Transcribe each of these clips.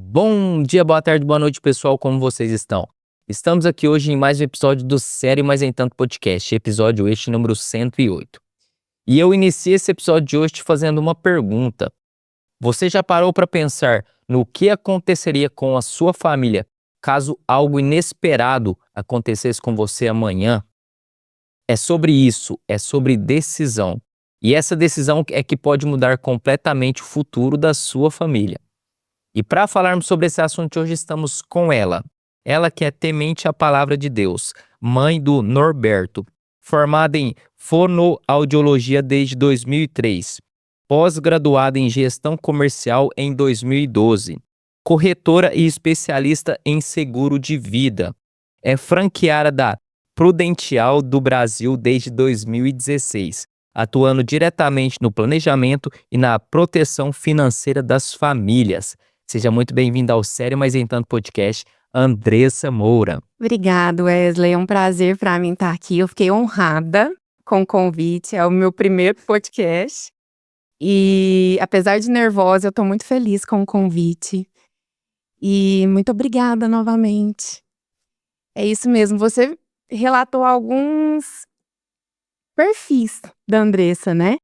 Bom dia, boa tarde, boa noite, pessoal, como vocês estão? Estamos aqui hoje em mais um episódio do Série Mais Em Tanto Podcast, episódio este número 108. E eu iniciei esse episódio de hoje te fazendo uma pergunta. Você já parou para pensar no que aconteceria com a sua família caso algo inesperado acontecesse com você amanhã? É sobre isso, é sobre decisão. E essa decisão é que pode mudar completamente o futuro da sua família. E para falarmos sobre esse assunto hoje estamos com ela que é temente à palavra de Deus, mãe do Norberto, formada em fonoaudiologia desde 2003, pós-graduada em gestão comercial em 2012, corretora e especialista em seguro de vida, é franqueada da Prudential do Brasil desde 2016, atuando diretamente no planejamento e na proteção financeira das famílias. Seja muito bem-vinda ao Série Mais Em Tanto Podcast, Andressa Moura. Obrigado, Wesley. É um prazer para mim estar aqui. Eu fiquei honrada com o convite. É o meu primeiro podcast. E, apesar de nervosa, eu estou muito feliz com o convite. E muito obrigada novamente. É isso mesmo. Você relatou alguns perfis da Andressa, né?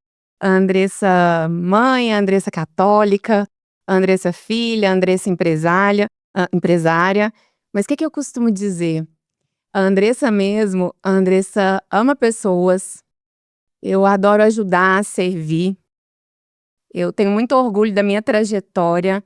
A Andressa mãe, a Andressa católica, a Andressa filha, a Andressa empresária. Mas o que eu costumo dizer? A Andressa mesmo, a Andressa ama pessoas. Eu adoro ajudar, servir. Eu tenho muito orgulho da minha trajetória.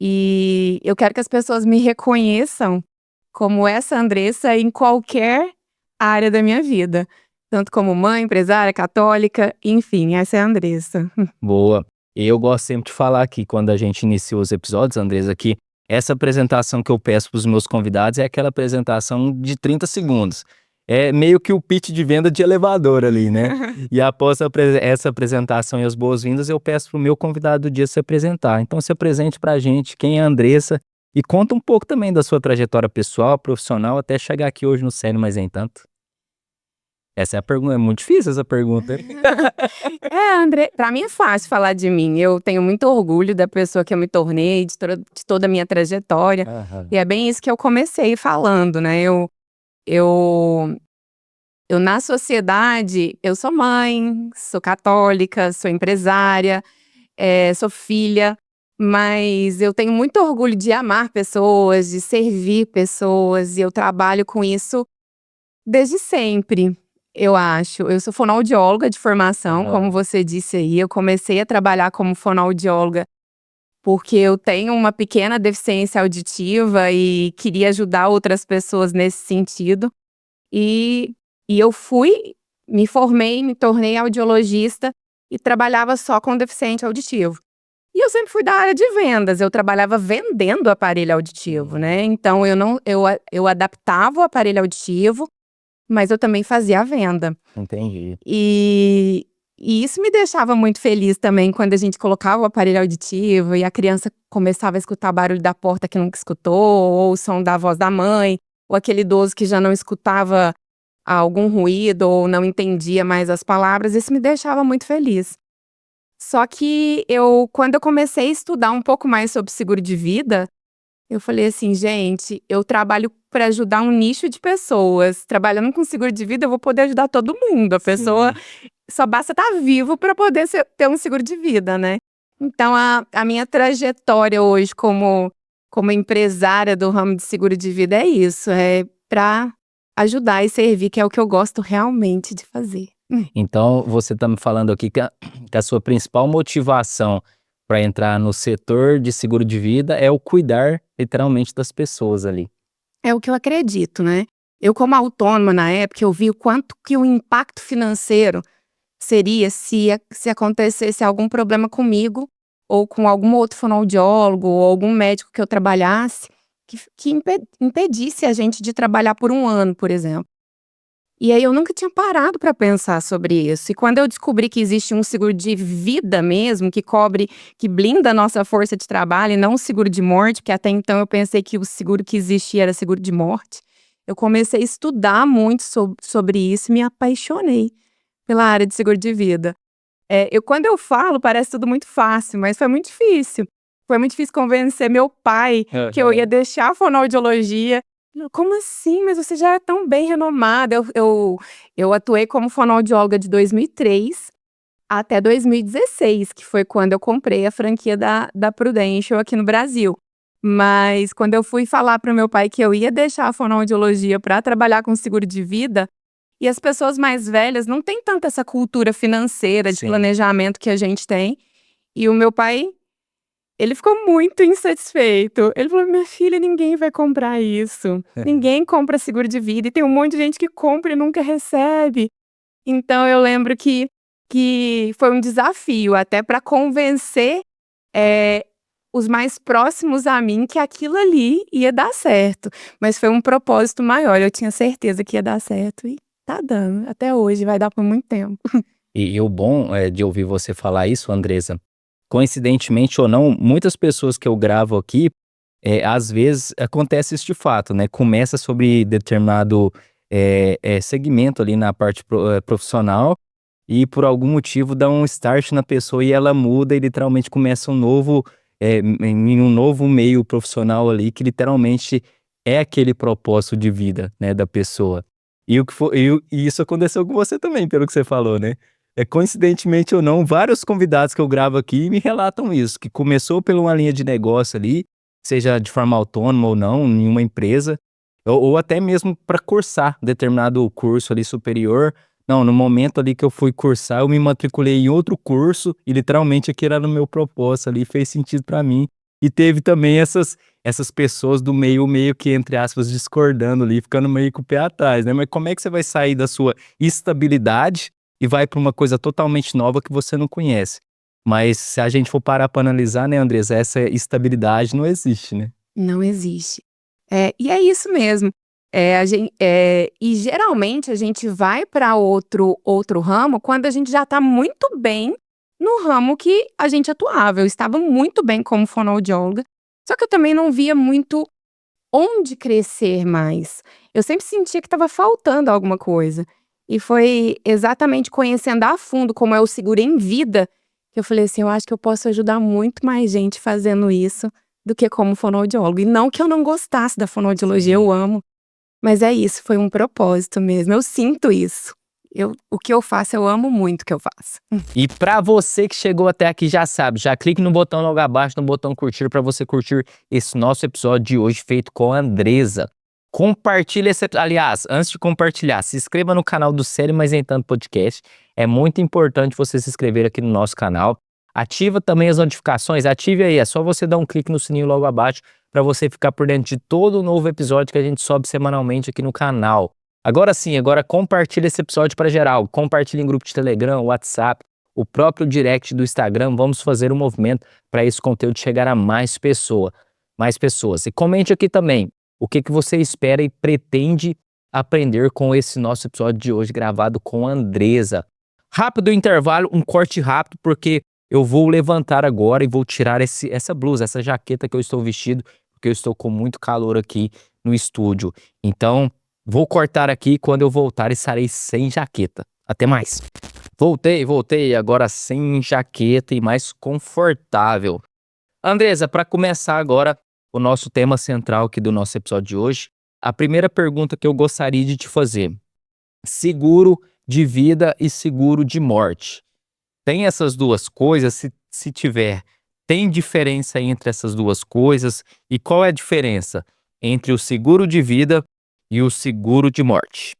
E eu quero que as pessoas me reconheçam como essa Andressa em qualquer área da minha vida. Tanto como mãe, empresária, católica, enfim, essa é a Andressa. Boa. E eu gosto sempre de falar aqui, quando a gente inicia os episódios, Andressa, que essa apresentação que eu peço para os meus convidados é aquela apresentação de 30 segundos. É meio que o pitch de venda de elevador ali, né? E após essa apresentação e as boas-vindas, eu peço para o meu convidado do dia se apresentar. Então, se apresente para a gente quem é a Andressa e conta um pouco também da sua trajetória pessoal, profissional, até chegar aqui hoje no Série Mais Em Tanto. Essa é a pergunta, é muito difícil essa pergunta. André, pra mim é fácil falar de mim. Eu tenho muito orgulho da pessoa que eu me tornei, de toda a minha trajetória. E é bem isso que eu comecei falando, né? Eu na sociedade, eu sou mãe, sou católica, sou empresária, sou filha, mas eu tenho muito orgulho de amar pessoas, de servir pessoas, e eu trabalho com isso desde sempre. Eu acho. Eu sou fonoaudióloga de formação, como você disse aí. Eu comecei a trabalhar como fonoaudióloga porque eu tenho uma pequena deficiência auditiva e queria ajudar outras pessoas nesse sentido. E eu me formei, me tornei audiologista e trabalhava só com deficiente auditivo. E eu sempre fui da área de vendas, eu trabalhava vendendo aparelho auditivo, né? Então eu adaptava o aparelho auditivo, mas eu também fazia a venda. Entendi. E isso me deixava muito feliz também, quando a gente colocava o aparelho auditivo e a criança começava a escutar barulho da porta que nunca escutou, ou o som da voz da mãe, ou aquele idoso que já não escutava algum ruído ou não entendia mais as palavras. Isso me deixava muito feliz. Só que quando eu comecei a estudar um pouco mais sobre seguro de vida, eu falei assim, gente, eu trabalho para ajudar um nicho de pessoas. Trabalhando com seguro de vida, eu vou poder ajudar todo mundo. A pessoa só basta estar vivo para poder ter um seguro de vida, né? Então, a minha trajetória hoje como empresária do ramo de seguro de vida é isso. É para ajudar e servir, que é o que eu gosto realmente de fazer. Então, você está me falando aqui que a sua principal motivação para entrar no setor de seguro de vida é o cuidar, literalmente, das pessoas ali. É o que eu acredito, né? Eu, como autônoma na época, eu vi o quanto que o impacto financeiro seria se acontecesse algum problema comigo ou com algum outro fonoaudiólogo ou algum médico que eu trabalhasse que impedisse a gente de trabalhar por um ano, por exemplo. E aí eu nunca tinha parado para pensar sobre isso. E quando eu descobri que existe um seguro de vida mesmo, que blinda a nossa força de trabalho e não um seguro de morte, porque até então eu pensei que o seguro que existia era seguro de morte, eu comecei a estudar muito sobre isso e me apaixonei pela área de seguro de vida. Quando eu falo, parece tudo muito fácil, mas foi muito difícil. foi muito difícil convencer meu pai que eu ia deixar a fonoaudiologia. Como assim? Mas você já é tão bem renomada. Eu atuei como fonoaudióloga de 2003 até 2016, que foi quando eu comprei a franquia da Prudential aqui no Brasil. Mas quando eu fui falar para o meu pai que eu ia deixar a fonoaudiologia para trabalhar com seguro de vida, e as pessoas mais velhas não têm tanta essa cultura financeira de planejamento que a gente tem. E o meu pai, ele ficou muito insatisfeito. Ele falou, minha filha, ninguém vai comprar isso. Ninguém compra seguro de vida. E tem um monte de gente que compra e nunca recebe. Então eu lembro que foi um desafio até para convencer os mais próximos a mim que aquilo ali ia dar certo. Mas foi um propósito maior. Eu tinha certeza que ia dar certo e tá dando. Até hoje, vai dar por muito tempo. E o bom de ouvir você falar isso, Andressa, coincidentemente ou não, muitas pessoas que eu gravo aqui, às vezes acontece isso de fato, né? Começa sobre determinado segmento ali na parte profissional e por algum motivo dá um start na pessoa e ela muda e literalmente começa em um novo meio profissional ali que literalmente é aquele propósito de vida, né, da pessoa. E isso aconteceu com você também, pelo que você falou, né? Coincidentemente ou não, vários convidados que eu gravo aqui me relatam isso, que começou por uma linha de negócio ali, seja de forma autônoma ou não, em uma empresa, ou até mesmo para cursar determinado curso ali superior. Não, no momento ali que eu fui cursar, eu me matriculei em outro curso e literalmente aquilo era no meu propósito ali, fez sentido para mim. E teve também essas pessoas do meio que, entre aspas, discordando ali, ficando meio com o pé atrás, né? Mas como é que você vai sair da sua estabilidade e vai para uma coisa totalmente nova que você não conhece? Mas se a gente for parar para analisar, né, Andressa, essa estabilidade não existe, né? Não existe. E é isso mesmo. E geralmente a gente vai para outro ramo quando a gente já está muito bem no ramo que a gente atuava. Eu estava muito bem como fonoaudióloga, só que eu também não via muito onde crescer mais. Eu sempre sentia que estava faltando alguma coisa. E foi exatamente conhecendo a fundo como é o seguro em vida que eu falei assim, eu acho que eu posso ajudar muito mais gente fazendo isso do que como fonoaudiólogo. E não que eu não gostasse da fonoaudiologia, eu amo. Mas é isso, foi um propósito mesmo. Eu sinto isso. O que eu faço, eu amo muito o que eu faço. E pra você que chegou até aqui, já sabe, já clique no botão logo abaixo, no botão curtir, pra você curtir esse nosso episódio de hoje feito com a Andressa. Compartilha aliás, antes de compartilhar, se inscreva no canal do Sério Mais Nem Tanto Podcast. É muito importante você se inscrever aqui no nosso canal. Ativa também as notificações, ative aí, é só você dar um clique no sininho logo abaixo para você ficar por dentro de todo o novo episódio que a gente sobe semanalmente aqui no canal. Agora sim, agora compartilha esse episódio para geral, compartilha em grupo de Telegram, WhatsApp, o próprio direct do Instagram, vamos fazer um movimento para esse conteúdo chegar a mais pessoas. E comente aqui também o que você espera e pretende aprender com esse nosso episódio de hoje gravado com a Andressa. Rápido intervalo, um corte rápido, porque eu vou levantar agora e vou tirar essa blusa, essa jaqueta que eu estou vestido, porque eu estou com muito calor aqui no estúdio. Então, vou cortar aqui, quando eu voltar estarei sem jaqueta. Até mais. Voltei, agora sem jaqueta e mais confortável. Andressa, para começar agora o nosso tema central aqui do nosso episódio de hoje, a primeira pergunta que eu gostaria de te fazer: seguro de vida e seguro de morte. Tem essas duas coisas? Se tiver, tem diferença entre essas duas coisas? E qual é a diferença entre o seguro de vida e o seguro de morte?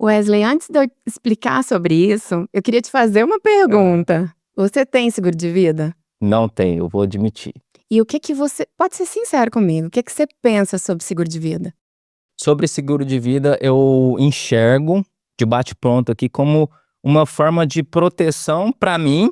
Wesley, antes de eu explicar sobre isso, eu queria te fazer uma pergunta. Você tem seguro de vida? Não tenho, eu vou admitir. E o que você... Pode ser sincero comigo, o que você pensa sobre seguro de vida? Sobre seguro de vida, eu enxergo de bate-pronto aqui como uma forma de proteção para mim,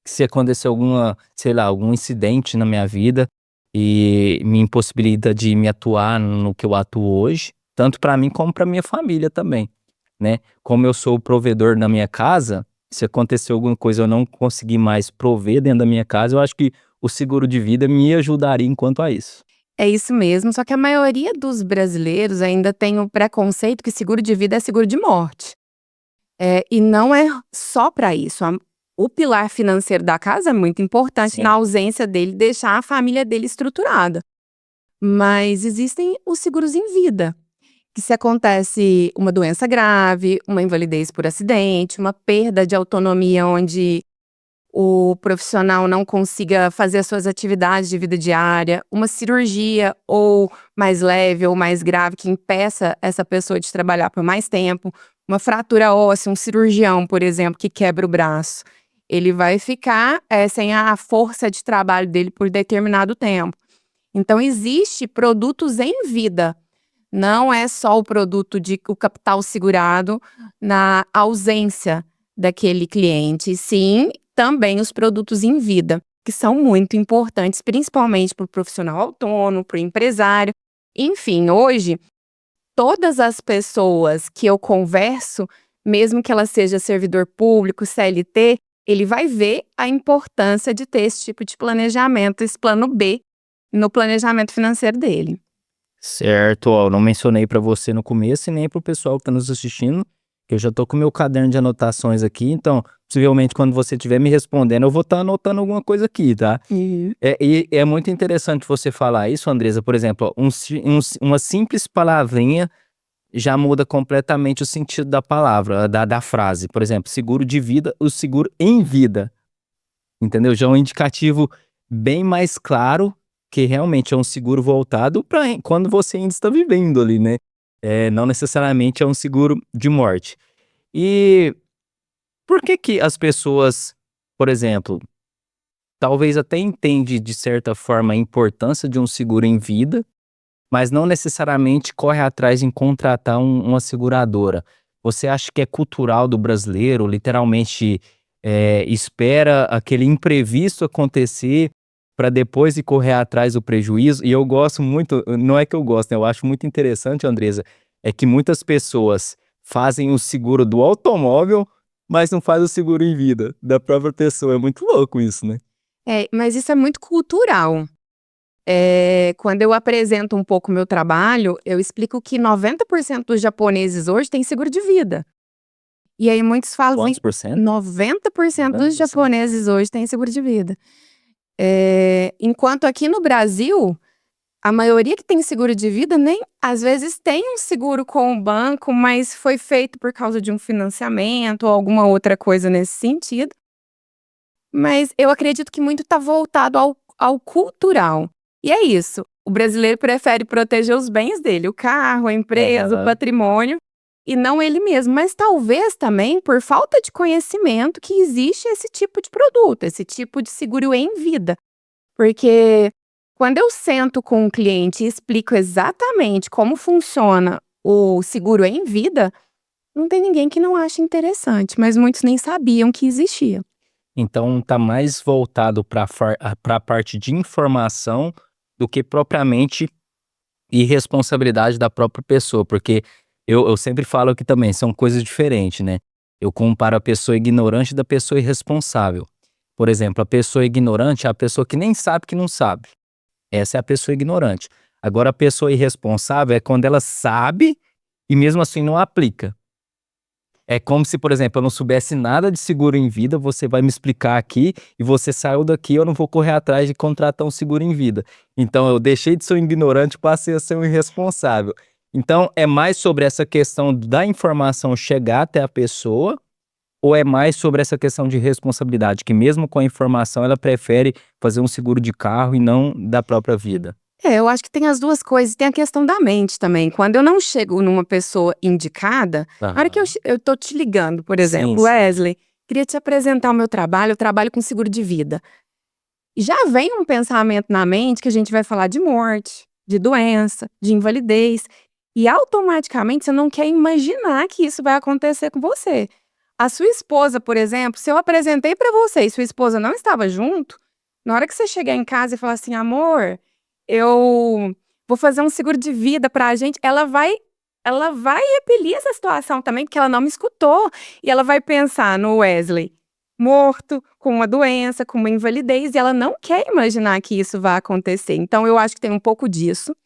se acontecer algum incidente na minha vida e me impossibilita de me atuar no que eu atuo hoje, tanto para mim como para minha família também, né? Como eu sou o provedor na minha casa, se acontecer alguma coisa eu não conseguir mais prover dentro da minha casa, eu acho que o seguro de vida me ajudaria enquanto a isso. É isso mesmo, só que a maioria dos brasileiros ainda tem o preconceito que seguro de vida é seguro de morte. E não é só para isso. o pilar financeiro da casa é muito importante, Sim. na ausência dele, deixar a família dele estruturada. Mas existem os seguros em vida, que se acontece uma doença grave, uma invalidez por acidente, uma perda de autonomia onde o profissional não consiga fazer as suas atividades de vida diária, uma cirurgia ou mais leve ou mais grave que impeça essa pessoa de trabalhar por mais tempo, uma fratura óssea, um cirurgião, por exemplo, que quebra o braço. Ele vai ficar sem a força de trabalho dele por determinado tempo. Então, existe produtos em vida. Não é só o produto de o capital segurado na ausência daquele cliente, sim, também os produtos em vida, que são muito importantes, principalmente para o profissional autônomo, para o empresário. Enfim, hoje, todas as pessoas que eu converso, mesmo que ela seja servidor público, CLT, ele vai ver a importância de ter esse tipo de planejamento, esse plano B, no planejamento financeiro dele. Certo, ó, eu não mencionei para você no começo e nem para o pessoal que está nos assistindo, que eu já tô com o meu caderno de anotações aqui, então, possivelmente quando você estiver me respondendo, eu vou estar anotando alguma coisa aqui, tá? E é muito interessante você falar isso, Andresa, por exemplo, ó, uma simples palavrinha já muda completamente o sentido da palavra, da frase. Por exemplo, seguro de vida, o seguro em vida, entendeu? Já é um indicativo bem mais claro que realmente é um seguro voltado para quando você ainda está vivendo ali, né? Não necessariamente é um seguro de morte. E por que que as pessoas, por exemplo, talvez até entende de certa forma a importância de um seguro em vida, mas não necessariamente corre atrás em contratar uma seguradora? Você acha que é cultural do brasileiro, literalmente espera aquele imprevisto acontecer para depois ir correr atrás do prejuízo? E eu gosto muito, não é que eu gosto, né? Eu acho muito interessante, Andresa, é que muitas pessoas fazem o seguro do automóvel, mas não fazem o seguro em vida da própria pessoa. É muito louco isso, né? Mas isso é muito cultural. Quando eu apresento um pouco o meu trabalho, eu explico que 90% dos japoneses hoje têm seguro de vida. E aí muitos falam Quantos por cento? 90% dos 90%. japoneses hoje têm seguro de vida. Enquanto aqui no Brasil, a maioria que tem seguro de vida nem às vezes tem um seguro com o banco, mas foi feito por causa de um financiamento ou alguma outra coisa nesse sentido. Mas eu acredito que muito está voltado ao cultural. E é isso, o brasileiro prefere proteger os bens dele, o carro, a empresa, o patrimônio, e não ele mesmo. Mas talvez também por falta de conhecimento que existe esse tipo de produto, esse tipo de seguro em vida. Porque quando eu sento com um cliente e explico exatamente como funciona o seguro em vida, não tem ninguém que não ache interessante, mas muitos nem sabiam que existia. Então tá mais voltado para a parte de informação do que propriamente irresponsabilidade da própria pessoa, porque eu sempre falo aqui também, são coisas diferentes, né? Eu comparo a pessoa ignorante da pessoa irresponsável. Por exemplo, a pessoa ignorante é a pessoa que nem sabe que não sabe. Essa é a pessoa ignorante. Agora, a pessoa irresponsável é quando ela sabe e mesmo assim não aplica. É como se, por exemplo, eu não soubesse nada de seguro em vida, você vai me explicar aqui e você saiu daqui, eu não vou correr atrás de contratar um seguro em vida. Então, eu deixei de ser um ignorante e passei a ser um irresponsável. Então, é mais sobre essa questão da informação chegar até a pessoa ou é mais sobre essa questão de responsabilidade, que mesmo com a informação ela prefere fazer um seguro de carro e não da própria vida? Eu acho que tem as duas coisas, tem a questão da mente também. Quando eu não chego numa pessoa indicada, na hora que eu tô te ligando, por exemplo, Sim. Wesley, queria te apresentar o meu trabalho, eu trabalho com seguro de vida. Já vem um pensamento na mente que a gente vai falar de morte, de doença, de invalidez, e automaticamente você não quer imaginar que isso vai acontecer com você. A sua esposa, por exemplo, se eu apresentei para você e sua esposa não estava junto, na hora que você chegar em casa e falar assim, amor, eu vou fazer um seguro de vida pra gente, ela vai repelir essa situação também, porque ela não me escutou. E ela vai pensar no Wesley morto, com uma doença, com uma invalidez, e ela não quer imaginar que isso vai acontecer. Então, eu acho que tem um pouco disso,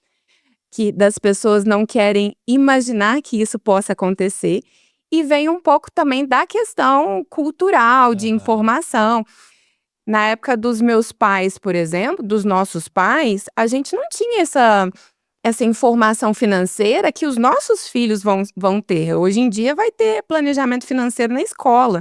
que das pessoas não querem imaginar que isso possa acontecer. E vem um pouco também da questão cultural, de informação. Na época dos meus pais, por exemplo, dos nossos pais, a gente não tinha essa informação financeira que os nossos filhos vão ter. Hoje em dia vai ter planejamento financeiro na escola.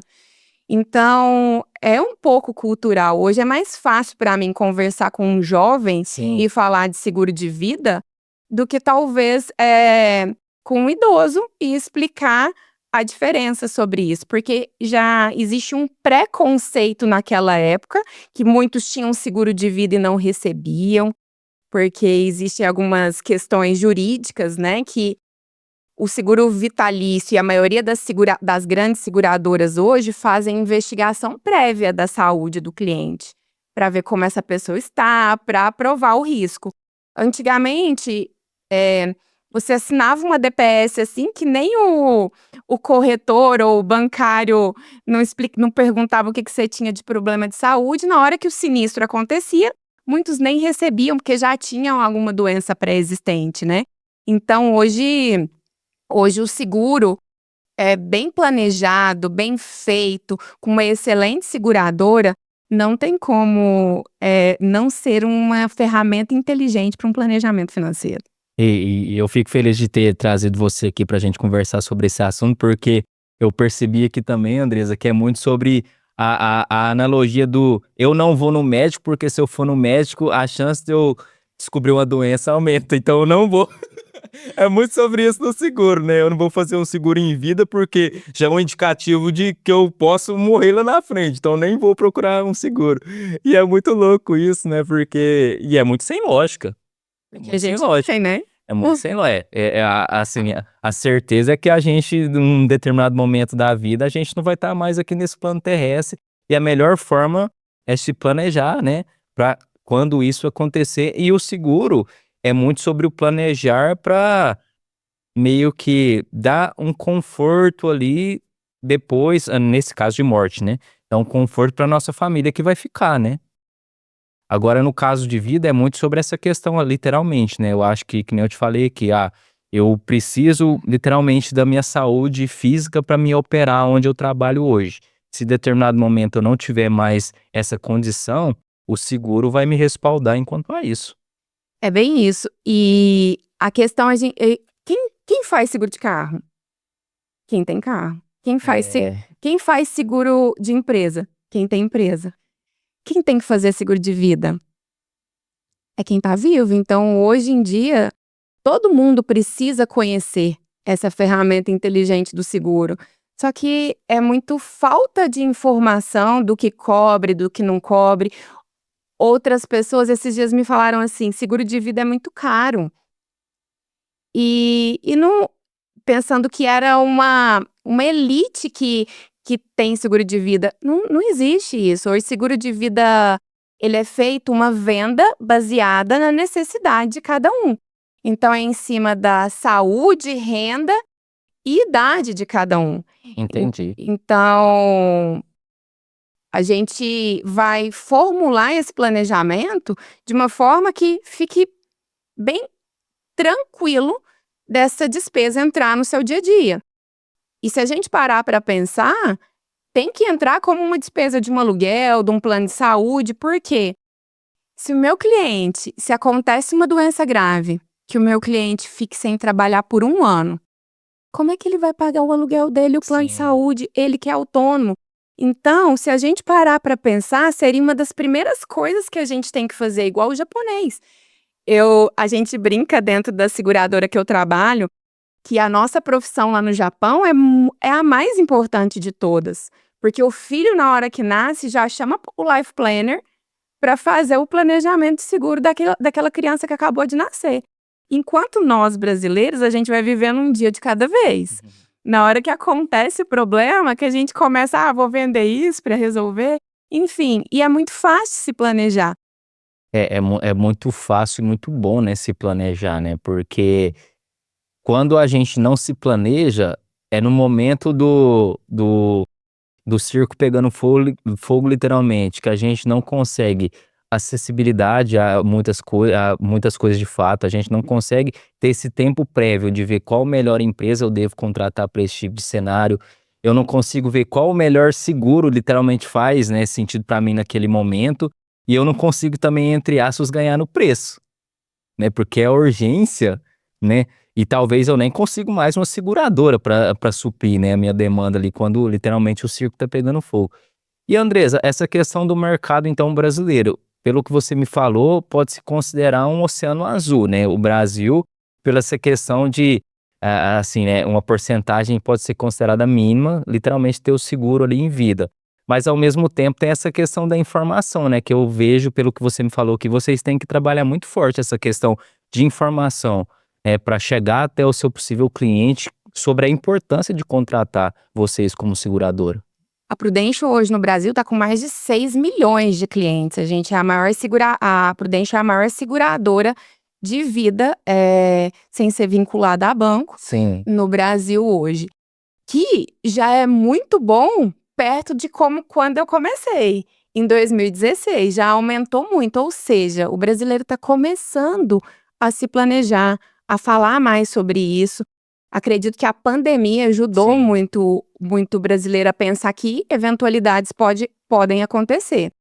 Então, é um pouco cultural. Hoje é mais fácil para mim conversar com um jovem e falar de seguro de vida do que talvez com um idoso e explicar a diferença sobre isso. Porque já existe um preconceito naquela época, que muitos tinham seguro de vida e não recebiam, porque existem algumas questões jurídicas, né, que o seguro vitalício e a maioria das grandes seguradoras hoje fazem investigação prévia da saúde do cliente, para ver como essa pessoa está, para aprovar o risco. Antigamente, você assinava uma DPS assim que nem o corretor ou o bancário não perguntava o que você tinha de problema de saúde. Na hora que o sinistro acontecia, muitos nem recebiam, porque já tinham alguma doença pré-existente, né? Então, hoje o seguro é bem planejado, bem feito, com uma excelente seguradora, não tem como não ser uma ferramenta inteligente para um planejamento financeiro. E eu fico feliz de ter trazido você aqui pra gente conversar sobre esse assunto, porque eu percebi aqui também, Andresa, que é muito sobre a analogia do eu não vou no médico, porque se eu for no médico, a chance de eu descobrir uma doença aumenta, então eu não vou. É muito sobre isso no seguro, né? Eu não vou fazer um seguro em vida porque já é um indicativo de que eu posso morrer lá na frente, então nem vou procurar um seguro. E é muito louco isso, né? Porque... E é muito sem lógica. É Que a muito sem gente lógica. tem, né? É muito sem lógica. Assim, a certeza é que a gente, num determinado momento da vida, a gente não vai estar mais aqui nesse plano terrestre. E a melhor forma é se planejar, né? Para quando isso acontecer. E o seguro é muito sobre o planejar para meio que dar um conforto ali depois, nesse caso de morte, né? Dá um conforto para nossa família que vai ficar, né? Agora, no caso de vida, é muito sobre essa questão, literalmente, né? Eu acho que nem eu te falei, que eu preciso literalmente da minha saúde física para me operar onde eu trabalho hoje. Se em determinado momento eu não tiver mais essa condição, o seguro vai me respaldar enquanto a isso. É bem isso. E a questão é quem faz seguro de carro? Quem tem carro. Quem faz seguro de empresa? Quem tem empresa. Quem tem que fazer seguro de vida? É quem tá vivo. Então, hoje em dia, todo mundo precisa conhecer essa ferramenta inteligente do seguro. Só que é muito falta de informação do que cobre, do que não cobre. Outras pessoas esses dias me falaram assim: seguro de vida é muito caro. E não pensando que era uma elite que tem seguro de vida. Não existe isso. Hoje, seguro de vida, ele é feito uma venda baseada na necessidade de cada um. Então, é em cima da saúde, renda e idade de cada um. Entendi. Então, a gente vai formular esse planejamento de uma forma que fique bem tranquilo dessa despesa entrar no seu dia a dia. E se a gente parar para pensar, tem que entrar como uma despesa de um aluguel, de um plano de saúde, porque se o meu cliente, se acontece uma doença grave, que o meu cliente fique sem trabalhar por 1 ano, como é que ele vai pagar o aluguel dele, o plano de saúde, ele que é autônomo? Então, se a gente parar para pensar, seria uma das primeiras coisas que a gente tem que fazer, igual o japonês. A gente brinca dentro da seguradora que eu trabalho, que a nossa profissão lá no Japão é a mais importante de todas. Porque o filho, na hora que nasce, já chama o Life Planner para fazer o planejamento de seguro daquela criança que acabou de nascer. Enquanto nós, brasileiros, a gente vai vivendo um dia de cada vez. Na hora que acontece o problema, que a gente começa, vou vender isso para resolver. Enfim, e é muito fácil se planejar. É muito fácil e muito bom, né, se planejar, né? Porque quando a gente não se planeja, é no momento do circo pegando fogo literalmente, que a gente não consegue acessibilidade a muitas coisas de fato. A gente não consegue ter esse tempo prévio de ver qual melhor empresa eu devo contratar para esse tipo de cenário. Eu não consigo ver qual o melhor seguro literalmente faz, né, sentido para mim naquele momento. E eu não consigo também, entre aspas, ganhar no preço, né, porque é urgência, né, e talvez eu nem consigo mais uma seguradora para suprir, né, a minha demanda ali quando literalmente o circo tá pegando fogo. E Andresa, essa questão do mercado então brasileiro, pelo que você me falou, pode se considerar um oceano azul, né? O Brasil, pela essa questão de, assim, né, uma porcentagem pode ser considerada mínima, literalmente ter o seguro ali em vida. Mas ao mesmo tempo tem essa questão da informação, né? Que eu vejo, pelo que você me falou, que vocês têm que trabalhar muito forte essa questão de informação, para chegar até o seu possível cliente sobre a importância de contratar vocês como seguradora. A Prudential hoje no Brasil está com mais de 6 milhões de clientes. A gente é a Prudential é a maior seguradora de vida sem ser vinculada a banco Sim. no Brasil hoje. Que já é muito bom perto de como quando eu comecei. Em 2016 já aumentou muito, ou seja, o brasileiro está começando a se planejar, a falar mais sobre isso. Acredito que a pandemia ajudou muito o brasileiro a pensar que eventualidades podem acontecer.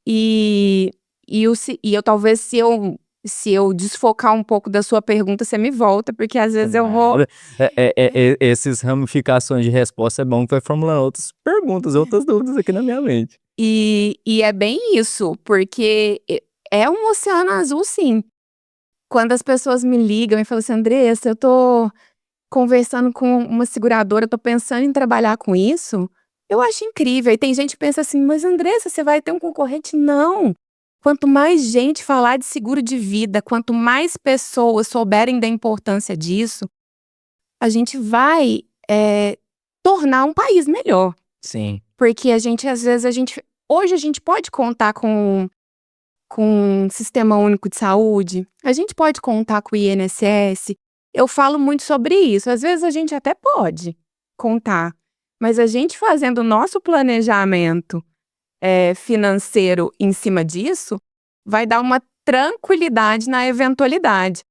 E eu talvez, se eu desfocar um pouco da sua pergunta, você me volta, porque às vezes eu vou... Essas ramificações de resposta é bom que vai formulando outras perguntas, outras dúvidas aqui na minha mente. E é bem isso, porque é um oceano azul, sim. Quando as pessoas me ligam e falam assim, Andressa, eu tô conversando com uma seguradora, eu tô pensando em trabalhar com isso, eu acho incrível. E tem gente que pensa assim, mas Andressa, você vai ter um concorrente? Não! Quanto mais gente falar de seguro de vida, quanto mais pessoas souberem da importância disso, a gente vai tornar um país melhor. Sim. Porque às vezes, hoje a gente pode contar com um Sistema Único de Saúde, a gente pode contar com o INSS. Eu falo muito sobre isso. Às vezes a gente até pode contar, mas a gente fazendo o nosso planejamento financeiro em cima disso, vai dar uma tranquilidade na eventualidade.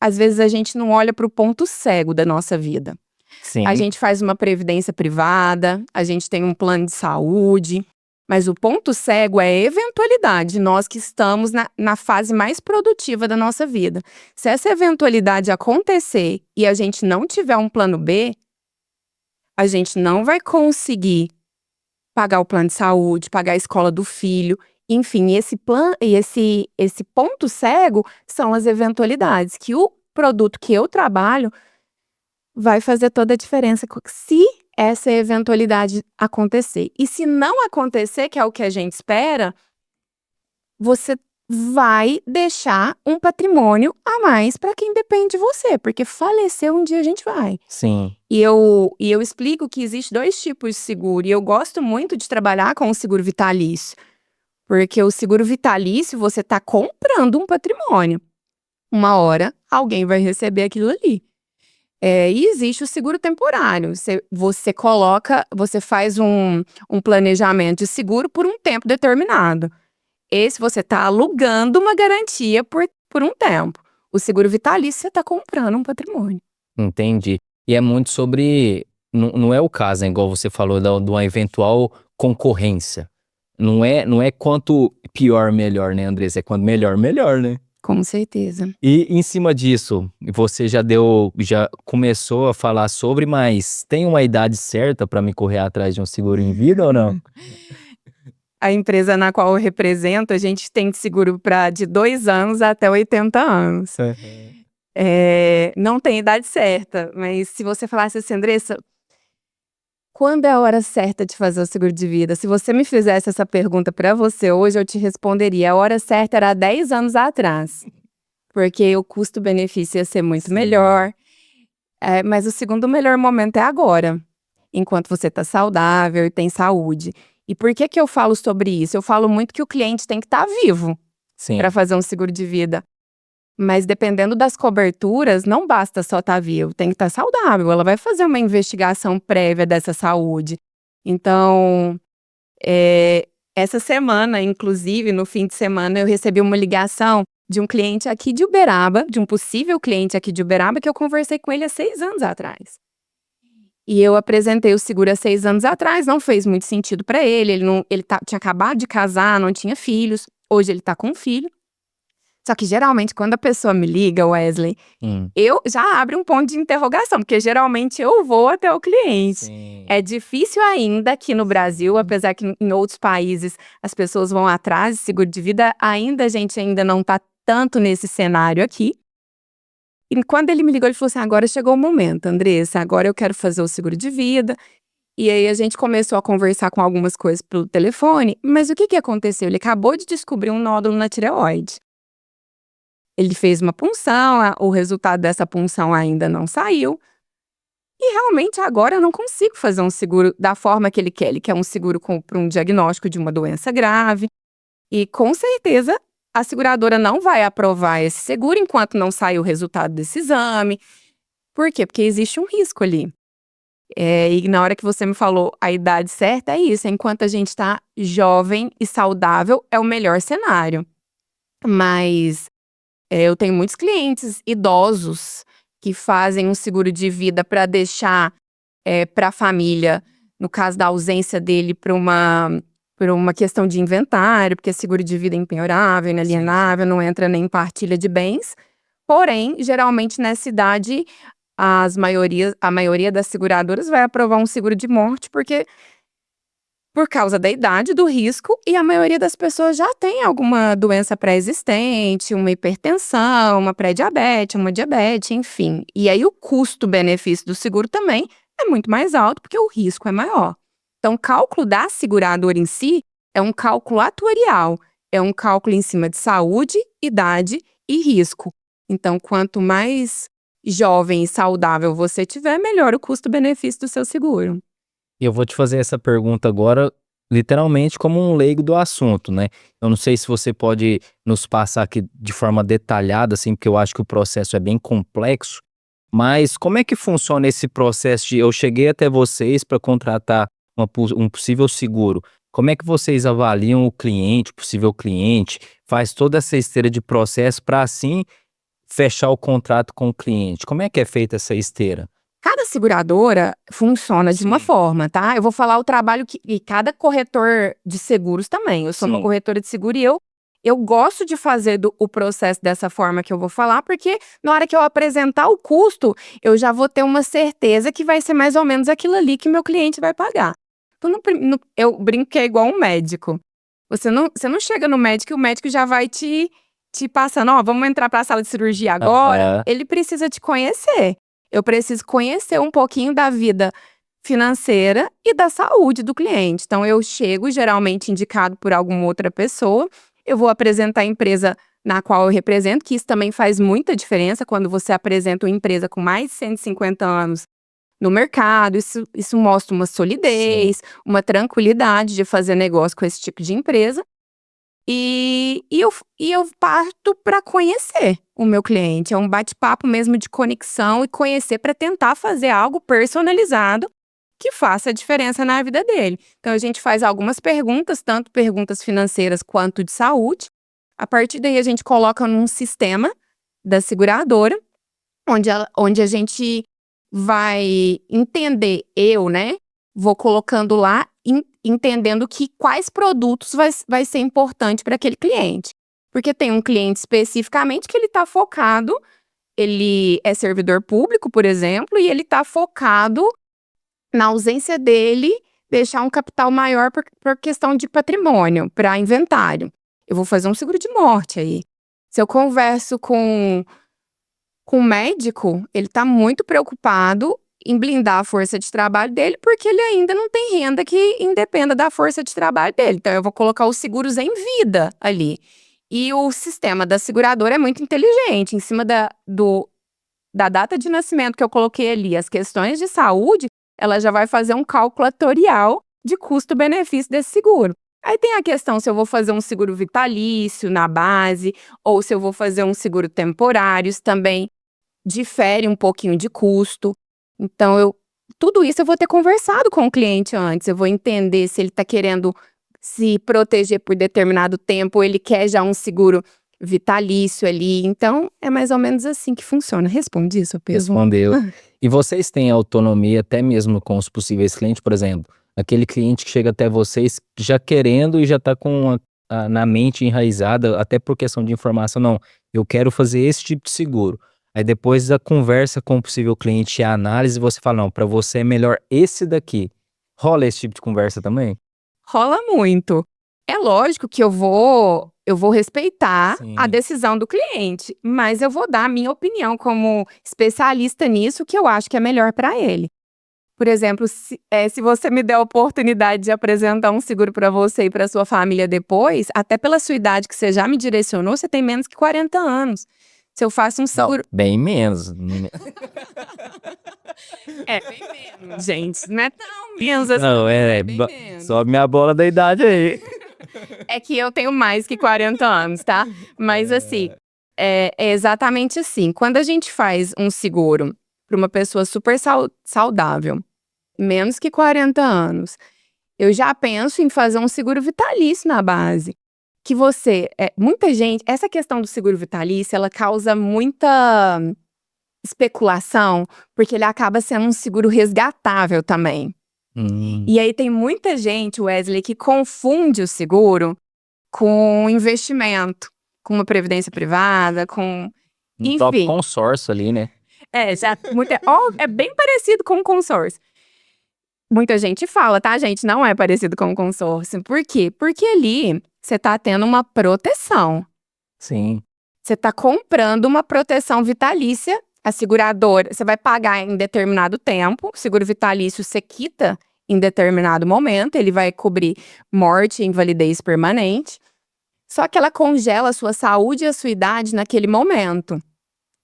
Às vezes a gente não olha para o ponto cego da nossa vida. Sim. A gente faz uma previdência privada, a gente tem um plano de saúde, mas o ponto cego é a eventualidade, nós que estamos na fase mais produtiva da nossa vida. Se essa eventualidade acontecer e a gente não tiver um plano B, a gente não vai conseguir pagar o plano de saúde, pagar a escola do filho. Enfim, esse ponto cego são as eventualidades, que o produto que eu trabalho vai fazer toda a diferença se essa eventualidade acontecer. E se não acontecer, que é o que a gente espera, você vai deixar um patrimônio a mais para quem depende de você, porque falecer um dia a gente vai. Sim. E eu explico que existe 2 tipos de seguro, e eu gosto muito de trabalhar com o seguro vitalício, porque o seguro vitalício você está comprando um patrimônio. Uma hora alguém vai receber aquilo ali. E existe o seguro temporário. Você faz um planejamento de seguro por um tempo determinado. Esse você está alugando uma garantia por um tempo. O seguro vitalício você está comprando um patrimônio. Entendi. E é muito sobre... Não é o caso, né, igual você falou, de uma eventual concorrência. Não é quanto pior, melhor, né, Andressa? É quanto melhor, melhor, né? Com certeza. E em cima disso, você já começou a falar sobre, mas tem uma idade certa para me correr atrás de um seguro em vida ou não? A empresa na qual eu represento, a gente tem seguro de 2 anos até 80 anos. Não tem idade certa, mas se você falasse assim, Andressa, quando é a hora certa de fazer o seguro de vida? Se você me fizesse essa pergunta para você hoje, eu te responderia, a hora certa era há 10 anos atrás. Porque o custo-benefício ia ser muito melhor. Mas o segundo melhor momento é agora, enquanto você está saudável e tem saúde. E por que eu falo sobre isso? Eu falo muito que o cliente tem que estar vivo para fazer um seguro de vida. Mas dependendo das coberturas, não basta só estar vivo, tem que estar saudável. Ela vai fazer uma investigação prévia dessa saúde. Então, Essa semana, inclusive, no fim de semana, eu recebi uma ligação de um cliente aqui de Uberaba, de um possível cliente aqui de Uberaba, que eu conversei com ele há 6 anos atrás. E eu apresentei o seguro há 6 anos atrás, não fez muito sentido para ele, tinha acabado de casar, não tinha filhos, hoje ele tá com um filho. Só que geralmente quando a pessoa me liga, Wesley, eu já abro um ponto de interrogação, porque geralmente eu vou até o cliente. Sim. É difícil ainda aqui no Brasil, apesar que em outros países as pessoas vão atrás de seguro de vida, a gente ainda não tá tanto nesse cenário aqui. E quando ele me ligou, ele falou assim: agora chegou o momento, Andressa, agora eu quero fazer o seguro de vida. E aí a gente começou a conversar com algumas coisas pelo telefone, mas o que aconteceu? Ele acabou de descobrir um nódulo na tireoide. Ele fez uma punção, o resultado dessa punção ainda não saiu. E realmente agora eu não consigo fazer um seguro da forma que ele quer. Ele quer um seguro para um diagnóstico de uma doença grave. E com certeza a seguradora não vai aprovar esse seguro enquanto não sair o resultado desse exame. Por quê? Porque existe um risco ali. E na hora que você me falou a idade certa, é isso. Enquanto a gente está jovem e saudável, é o melhor cenário. Mas eu tenho muitos clientes idosos que fazem um seguro de vida para deixar para a família, no caso da ausência dele, por uma questão de inventário, porque seguro de vida é impenhorável, inalienável, não entra nem em partilha de bens. Porém, geralmente nessa idade, a maioria das seguradoras vai aprovar um seguro de morte, porque por causa da idade, do risco, e a maioria das pessoas já tem alguma doença pré-existente, uma hipertensão, uma pré-diabetes, uma diabetes, enfim. E aí o custo-benefício do seguro também é muito mais alto, porque o risco é maior. Então, o cálculo da seguradora em si é um cálculo atuarial, é um cálculo em cima de saúde, idade e risco. Então, quanto mais jovem e saudável você tiver, melhor o custo-benefício do seu seguro. E eu vou te fazer essa pergunta agora, literalmente como um leigo do assunto, né? Eu não sei se você pode nos passar aqui de forma detalhada, assim, porque eu acho que o processo é bem complexo, mas como é que funciona esse processo de eu cheguei até vocês para contratar um possível seguro? Como é que vocês avaliam o cliente, o possível cliente, faz toda essa esteira de processo para assim fechar o contrato com o cliente? Como é que é feita essa esteira? Cada seguradora funciona de uma forma, tá? Eu vou falar o trabalho e cada corretor de seguros também. Eu sou uma corretora de seguro e eu gosto de fazer o processo dessa forma que eu vou falar, porque na hora que eu apresentar o custo, eu já vou ter uma certeza que vai ser mais ou menos aquilo ali que meu cliente vai pagar. Então, eu brinco que é igual um médico. Você não chega no médico e o médico já vai te passando, vamos entrar para a sala de cirurgia agora. Ele precisa te conhecer. Eu preciso conhecer um pouquinho da vida financeira e da saúde do cliente. Então, eu chego, geralmente indicado por alguma outra pessoa, eu vou apresentar a empresa na qual eu represento, que isso também faz muita diferença quando você apresenta uma empresa com mais de 150 anos no mercado. Isso mostra uma solidez, uma tranquilidade de fazer negócio com esse tipo de empresa. E eu parto para conhecer o meu cliente. É um bate-papo mesmo de conexão e conhecer para tentar fazer algo personalizado que faça a diferença na vida dele. Então, a gente faz algumas perguntas, tanto perguntas financeiras quanto de saúde. A partir daí, a gente coloca num sistema da seguradora, onde a gente vai entender, vou colocando lá, entendendo quais produtos vai ser importante para aquele cliente. Porque tem um cliente especificamente que ele está focado, ele é servidor público, por exemplo, e ele está focado na ausência dele, deixar um capital maior por questão de patrimônio, para inventário. Eu vou fazer um seguro de morte aí. Se eu converso com o médico, ele está muito preocupado em blindar a força de trabalho dele, porque ele ainda não tem renda que independa da força de trabalho dele. Então, eu vou colocar os seguros em vida ali. E o sistema da seguradora é muito inteligente. Em cima da data de nascimento que eu coloquei ali, as questões de saúde, ela já vai fazer um cálculo atuarial de custo-benefício desse seguro. Aí tem a questão se eu vou fazer um seguro vitalício na base, ou se eu vou fazer um seguro temporário, isso também difere um pouquinho de custo. Então, tudo isso eu vou ter conversado com o cliente antes, eu vou entender se ele está querendo se proteger por determinado tempo, ou ele quer já um seguro vitalício ali. Então, é mais ou menos assim que funciona. Responde isso, Pedro. Respondeu. E vocês têm autonomia até mesmo com os possíveis clientes, por exemplo, aquele cliente que chega até vocês já querendo e já está com na mente enraizada, até por questão de informação, não, eu quero fazer esse tipo de seguro. Aí depois da conversa com o possível cliente e a análise, você fala, não, para você é melhor esse daqui. Rola esse tipo de conversa também? Rola muito. É lógico que eu vou respeitar Sim. a decisão do cliente, mas eu vou dar a minha opinião como especialista nisso, que eu acho que é melhor para ele. Por exemplo, se você me der a oportunidade de apresentar um seguro para você e para sua família depois, até pela sua idade que você já me direcionou, você tem menos que 40 anos. Se eu faço um seguro... Não, bem menos. É, bem menos, gente. Não é tão menos assim. Não, Bem menos. sobe minha bola da idade aí. É que eu tenho mais que 40 anos, tá? Mas assim, é exatamente assim. Quando a gente faz um seguro para uma pessoa super saudável, menos que 40 anos, eu já penso em fazer um seguro vitalício na base. Que muita gente, essa questão do seguro vitalício, ela causa muita especulação, porque ele acaba sendo um seguro resgatável também. E aí tem muita gente, Wesley, que confunde o seguro com investimento, com uma previdência privada, com... Um top Enfim. consórcio ali, né? É bem parecido com o consórcio. Muita gente fala, tá, gente? Não é parecido com o consórcio. Por quê? Porque ali você tá tendo uma proteção. Sim. Você tá comprando uma proteção vitalícia. A seguradora, você vai pagar em determinado tempo. O seguro vitalício você quita em determinado momento. Ele vai cobrir morte e invalidez permanente. Só que ela congela a sua saúde e a sua idade naquele momento.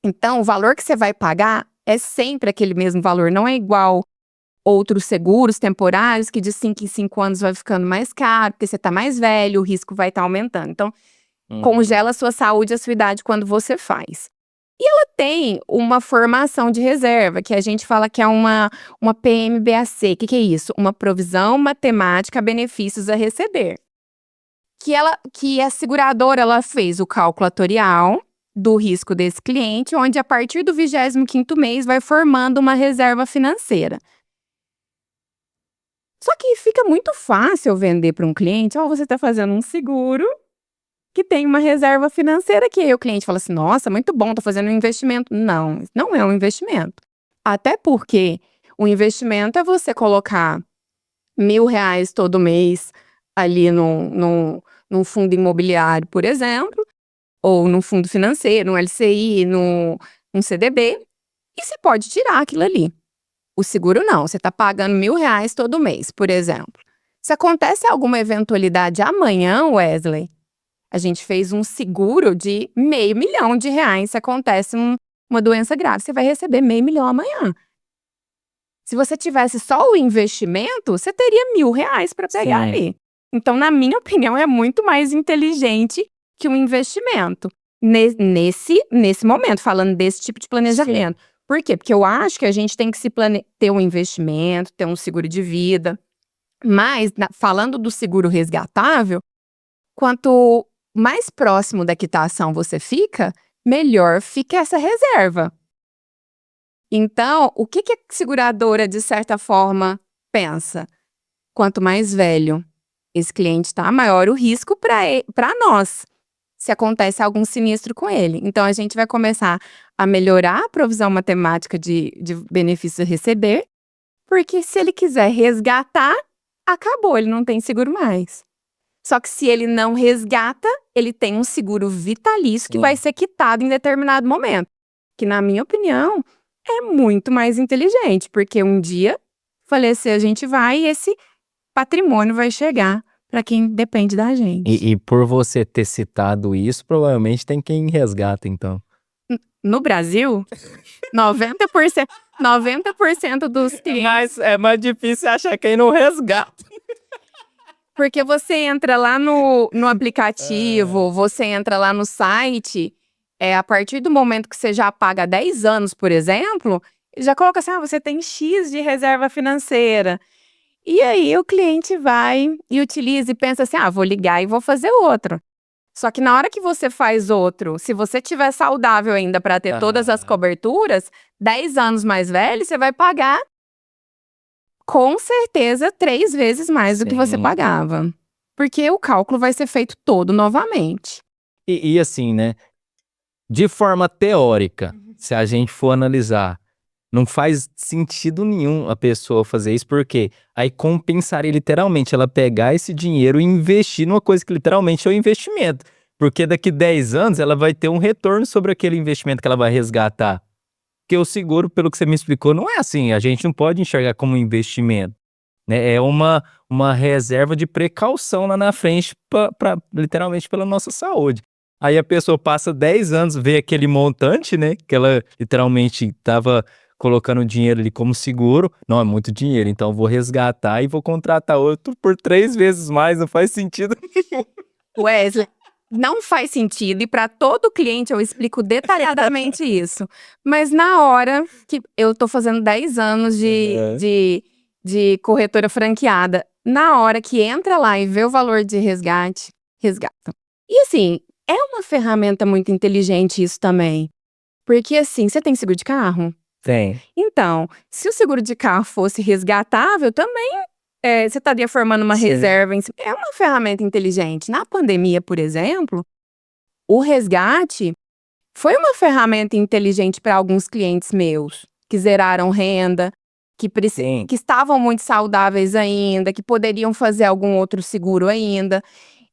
Então, o valor que você vai pagar é sempre aquele mesmo valor. Não é igual outros seguros temporários que de 5 em 5 anos vai ficando mais caro, porque você está mais velho, o risco vai estar aumentando. Então, congela a sua saúde e a sua idade quando você faz. E ela tem uma formação de reserva, que a gente fala que é uma PMBAC. O que é isso? Uma provisão matemática benefícios a receber. Que a seguradora ela fez o cálculo atuarial do risco desse cliente, onde a partir do 25º mês vai formando uma reserva financeira. Só que fica muito fácil vender para um cliente, você está fazendo um seguro que tem uma reserva financeira, que aí o cliente fala assim, nossa, muito bom, tô fazendo um investimento. Não, não é um investimento. Até porque o investimento é você colocar R$1.000 todo mês ali num fundo imobiliário, por exemplo, ou num fundo financeiro, num LCI, num CDB, e você pode tirar aquilo ali. O seguro não, você está pagando R$1.000 todo mês, por exemplo. Se acontece alguma eventualidade amanhã, Wesley, a gente fez um seguro de R$500 mil. Se acontece uma doença grave, você vai receber R$500 mil amanhã. Se você tivesse só o investimento, você teria R$1.000 para pegar ali. Então, na minha opinião, é muito mais inteligente que um investimento. Nesse momento, falando desse tipo de planejamento. Sim. Por quê? Porque eu acho que a gente tem que ter um investimento, ter um seguro de vida. Mas, falando do seguro resgatável, quanto mais próximo da quitação você fica, melhor fica essa reserva. Então, o que a seguradora, de certa forma, pensa? Quanto mais velho esse cliente está, maior o risco para nós, se acontece algum sinistro com ele. Então, a gente vai começar a melhorar a provisão matemática de benefício a receber, porque se ele quiser resgatar, acabou, ele não tem seguro mais. Só que se ele não resgata, ele tem um seguro vitalício que vai ser quitado em determinado momento. Que, na minha opinião, é muito mais inteligente, porque um dia falecer a gente vai e esse patrimônio vai chegar para quem depende da gente. E por você ter citado isso, provavelmente tem quem resgata, então. No Brasil, 90% dos clientes... Mas é mais difícil achar quem não resgata. Porque você entra lá no aplicativo, você entra lá no site, a partir do momento que você já paga 10 anos, por exemplo, já coloca assim, você tem X de reserva financeira. E aí o cliente vai e utiliza e pensa assim, vou ligar e vou fazer outro. Só que na hora que você faz outro, se você tiver saudável ainda para ter todas as coberturas, 10 anos mais velho, você vai pagar com certeza 3 vezes mais do que você pagava. Porque o cálculo vai ser feito todo novamente. E assim, né? De forma teórica, se a gente for analisar, não faz sentido nenhum a pessoa fazer isso, porque aí compensaria literalmente ela pegar esse dinheiro e investir numa coisa que literalmente é um investimento. Porque daqui 10 anos ela vai ter um retorno sobre aquele investimento que ela vai resgatar. Porque o seguro, pelo que você me explicou, não é assim. A gente não pode enxergar como um investimento, né? É uma reserva de precaução lá na frente, literalmente pela nossa saúde. Aí a pessoa passa 10 anos, vê aquele montante, né? Que ela literalmente estava colocando dinheiro ali como seguro. Não, é muito dinheiro, então eu vou resgatar e vou contratar outro por 3 vezes mais. Não faz sentido nenhum. Wesley, não faz sentido, e para todo cliente eu explico detalhadamente isso. Mas na hora que eu tô fazendo 10 anos de corretora franqueada, na hora que entra lá e vê o valor de resgate, resgatam. E assim, é uma ferramenta muito inteligente isso também. Porque assim, você tem seguro de carro? Tem. Então, se o seguro de carro fosse resgatável, também você estaria formando uma reserva. É uma ferramenta inteligente. Na pandemia, por exemplo, o resgate foi uma ferramenta inteligente para alguns clientes meus, que zeraram renda, que estavam muito saudáveis ainda, que poderiam fazer algum outro seguro ainda.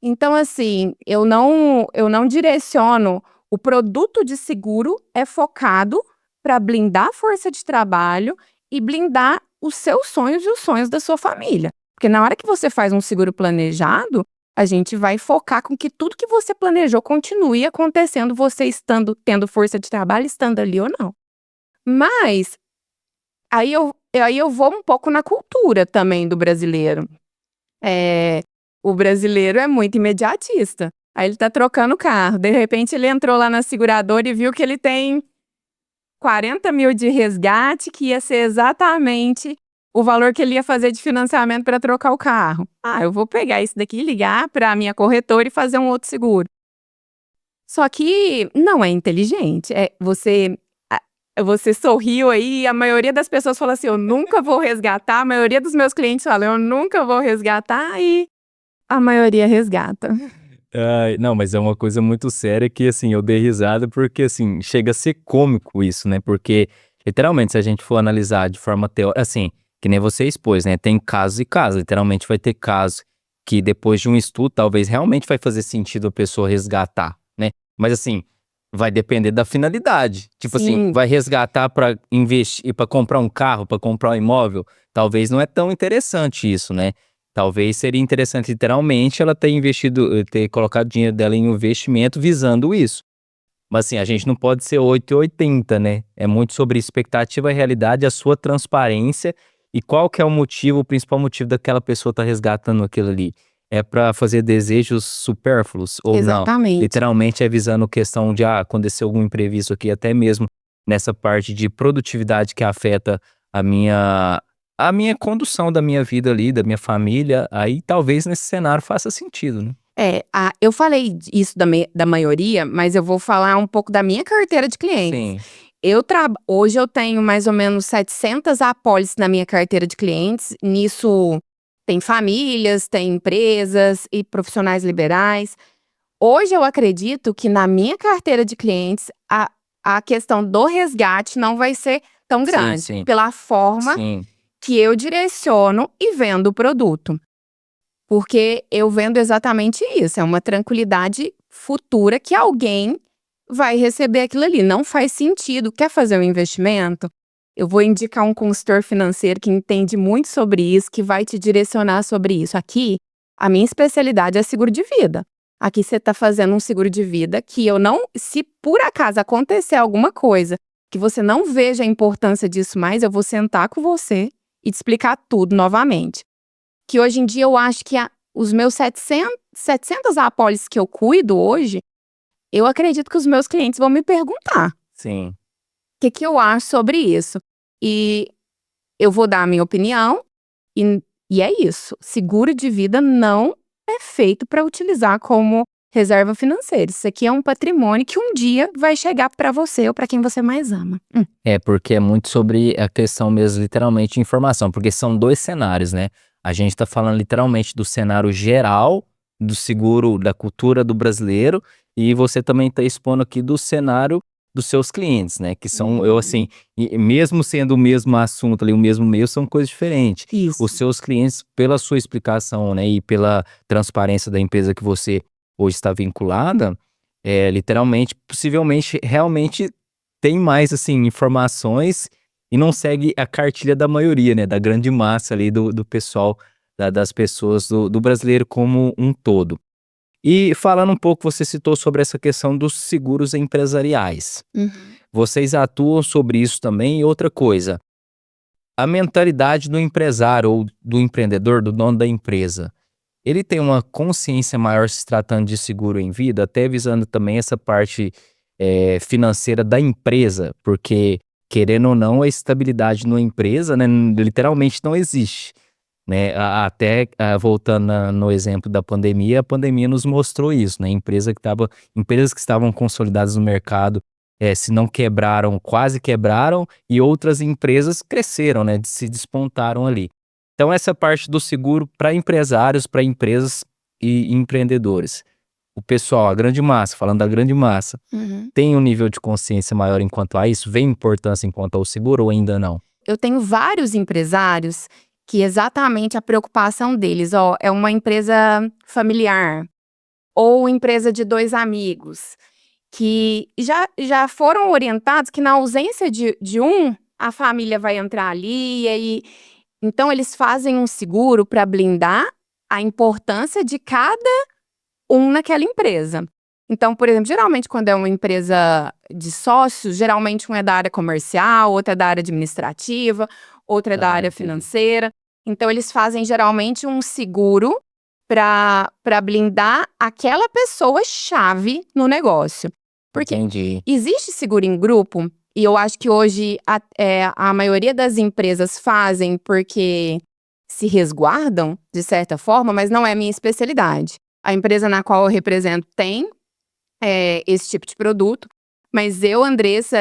Então, assim, eu não direciono. O produto de seguro é focado para blindar a força de trabalho e blindar os seus sonhos e os sonhos da sua família. Porque na hora que você faz um seguro planejado, a gente vai focar com que tudo que você planejou continue acontecendo, você tendo força de trabalho, estando ali ou não. Mas aí eu vou um pouco na cultura também do brasileiro. O brasileiro é muito imediatista. Aí ele tá trocando o carro. De repente ele entrou lá na seguradora e viu que ele tem 40 mil de resgate, que ia ser exatamente o valor que ele ia fazer de financiamento para trocar o carro. Eu vou pegar isso daqui, ligar para a minha corretora e fazer um outro seguro. Só que não é inteligente. Você sorriu aí e a maioria das pessoas fala assim, eu nunca vou resgatar. A maioria dos meus clientes falam, eu nunca vou resgatar, e a maioria resgata. Não, mas é uma coisa muito séria que, assim, eu dei risada porque, assim, chega a ser cômico isso, né? Porque, literalmente, se a gente for analisar de forma teórica, assim, que nem você expôs, né? Tem casos e casos. Literalmente vai ter casos que depois de um estudo, talvez realmente vai fazer sentido a pessoa resgatar, né? Mas, assim, vai depender da finalidade. Tipo assim, vai resgatar para investir, para comprar um carro, para comprar um imóvel. Talvez não é tão interessante isso, né? Talvez seria interessante, literalmente, ela ter colocado o dinheiro dela em um investimento visando isso. Mas assim, a gente não pode ser 880, né? É muito sobre expectativa e realidade, a sua transparência e qual que é o principal motivo daquela pessoa estar resgatando aquilo ali. É para fazer desejos supérfluos ou Exatamente. não? Literalmente é visando questão de acontecer algum imprevisto aqui, até mesmo nessa parte de produtividade que afeta a minha condução da minha vida ali, da minha família. Aí talvez nesse cenário faça sentido, né? Eu falei isso da maioria, mas eu vou falar um pouco da minha carteira de clientes. Sim. Hoje eu tenho mais ou menos 700 apólices na minha carteira de clientes. Nisso tem famílias, tem empresas e profissionais liberais. Hoje eu acredito que na minha carteira de clientes a questão do resgate não vai ser tão grande, sim. pela forma que eu direciono e vendo o produto. Porque eu vendo exatamente isso, é uma tranquilidade futura que alguém vai receber aquilo ali. Não faz sentido. Quer fazer um investimento? Eu vou indicar um consultor financeiro que entende muito sobre isso, que vai te direcionar sobre isso. Aqui, a minha especialidade é seguro de vida. Aqui você está fazendo um seguro de vida que se por acaso acontecer alguma coisa, que você não veja a importância disso mais, eu vou sentar com você e te explicar tudo novamente. Que hoje em dia eu acho que os meus 700 apólices que eu cuido hoje, eu acredito que os meus clientes vão me perguntar. Sim. O que eu acho sobre isso? E eu vou dar a minha opinião, e E é isso. Seguro de vida não é feito para utilizar como reserva financeira. Isso aqui é um patrimônio que um dia vai chegar para você ou para quem você mais ama. É, porque é muito sobre a questão mesmo, literalmente, de informação, porque são 2 cenários, né? A gente tá falando literalmente do cenário geral do seguro, da cultura do brasileiro, e você também tá expondo aqui do cenário dos seus clientes, né? Que são, eu assim, e mesmo sendo o mesmo assunto ali, o mesmo meio, são coisas diferentes. Isso. Os seus clientes, pela sua explicação, né, e pela transparência da empresa que você hoje está vinculada, literalmente, possivelmente, realmente tem mais, assim, informações e não segue a cartilha da maioria, né, da grande massa ali do pessoal, das pessoas, do brasileiro como um todo. E falando um pouco, você citou sobre essa questão dos seguros empresariais. Uhum. Vocês atuam sobre isso também? E outra coisa, a mentalidade do empresário ou do empreendedor, do dono da empresa, ele tem uma consciência maior se tratando de seguro em vida, até visando também essa parte financeira da empresa, porque, querendo ou não, a estabilidade numa empresa, né, literalmente não existe, né? Até voltando no exemplo da pandemia, a pandemia nos mostrou isso, né? Empresas que estavam consolidadas no mercado, se não quebraram, quase quebraram, e outras empresas cresceram, né? Se despontaram ali. Então, essa parte do seguro para empresários, para empresas e empreendedores. O pessoal, a grande massa, falando da grande massa, tem um nível de consciência maior enquanto a isso? Vê importância enquanto ao seguro ou ainda não? Eu tenho vários empresários que exatamente a preocupação deles, é uma empresa familiar ou empresa de 2 amigos, que já foram orientados que na ausência de um, a família vai entrar ali, e aí então eles fazem um seguro para blindar a importância de cada um naquela empresa. Então, por exemplo, geralmente quando é uma empresa de sócios, geralmente um é da área comercial, outro é da área administrativa, outro é da área Entendi. financeira. Então, eles fazem geralmente um seguro para blindar aquela pessoa-chave no negócio. Porque Entendi. existe seguro em grupo, e eu acho que hoje a maioria das empresas fazem porque se resguardam, de certa forma, mas não é minha especialidade. A empresa na qual eu represento tem esse tipo de produto, mas eu, Andressa,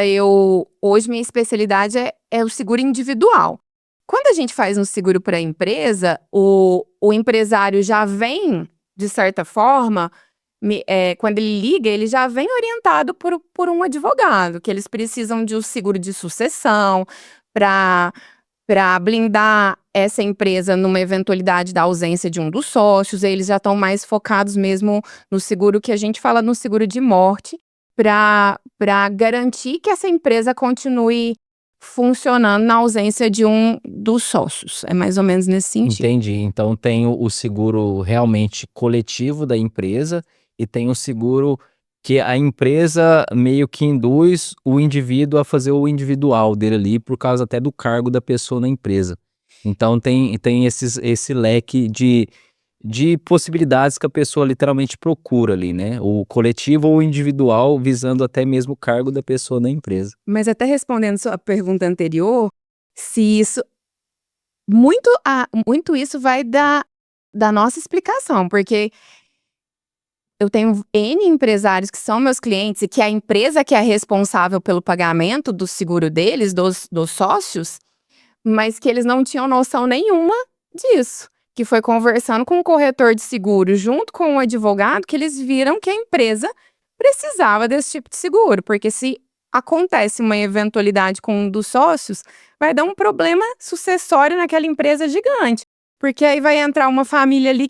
hoje minha especialidade é o seguro individual. Quando a gente faz um seguro para a empresa, o empresário já vem, de certa forma, quando ele liga, ele já vem orientado por um advogado, que eles precisam de um seguro de sucessão para blindar essa empresa numa eventualidade da ausência de um dos sócios. Eles já estão mais focados mesmo no seguro que a gente fala no seguro de morte, para garantir que essa empresa continue funcionando na ausência de um dos sócios. É mais ou menos nesse sentido. Entendi. Então tem o seguro realmente coletivo da empresa e tem o seguro que a empresa meio que induz o indivíduo a fazer o individual dele ali, por causa até do cargo da pessoa na empresa. Então tem esse leque de possibilidades que a pessoa literalmente procura ali, né? O coletivo ou o individual, visando até mesmo o cargo da pessoa na empresa. Mas até respondendo sua pergunta anterior, se isso muito isso vai da nossa explicação, porque eu tenho N empresários que são meus clientes e que a empresa que é responsável pelo pagamento do seguro deles, dos sócios, mas que eles não tinham noção nenhuma disso. Que foi conversando com o corretor de seguro junto com o advogado que eles viram que a empresa precisava desse tipo de seguro, porque se acontece uma eventualidade com um dos sócios, vai dar um problema sucessório naquela empresa gigante. Porque aí vai entrar uma família ali,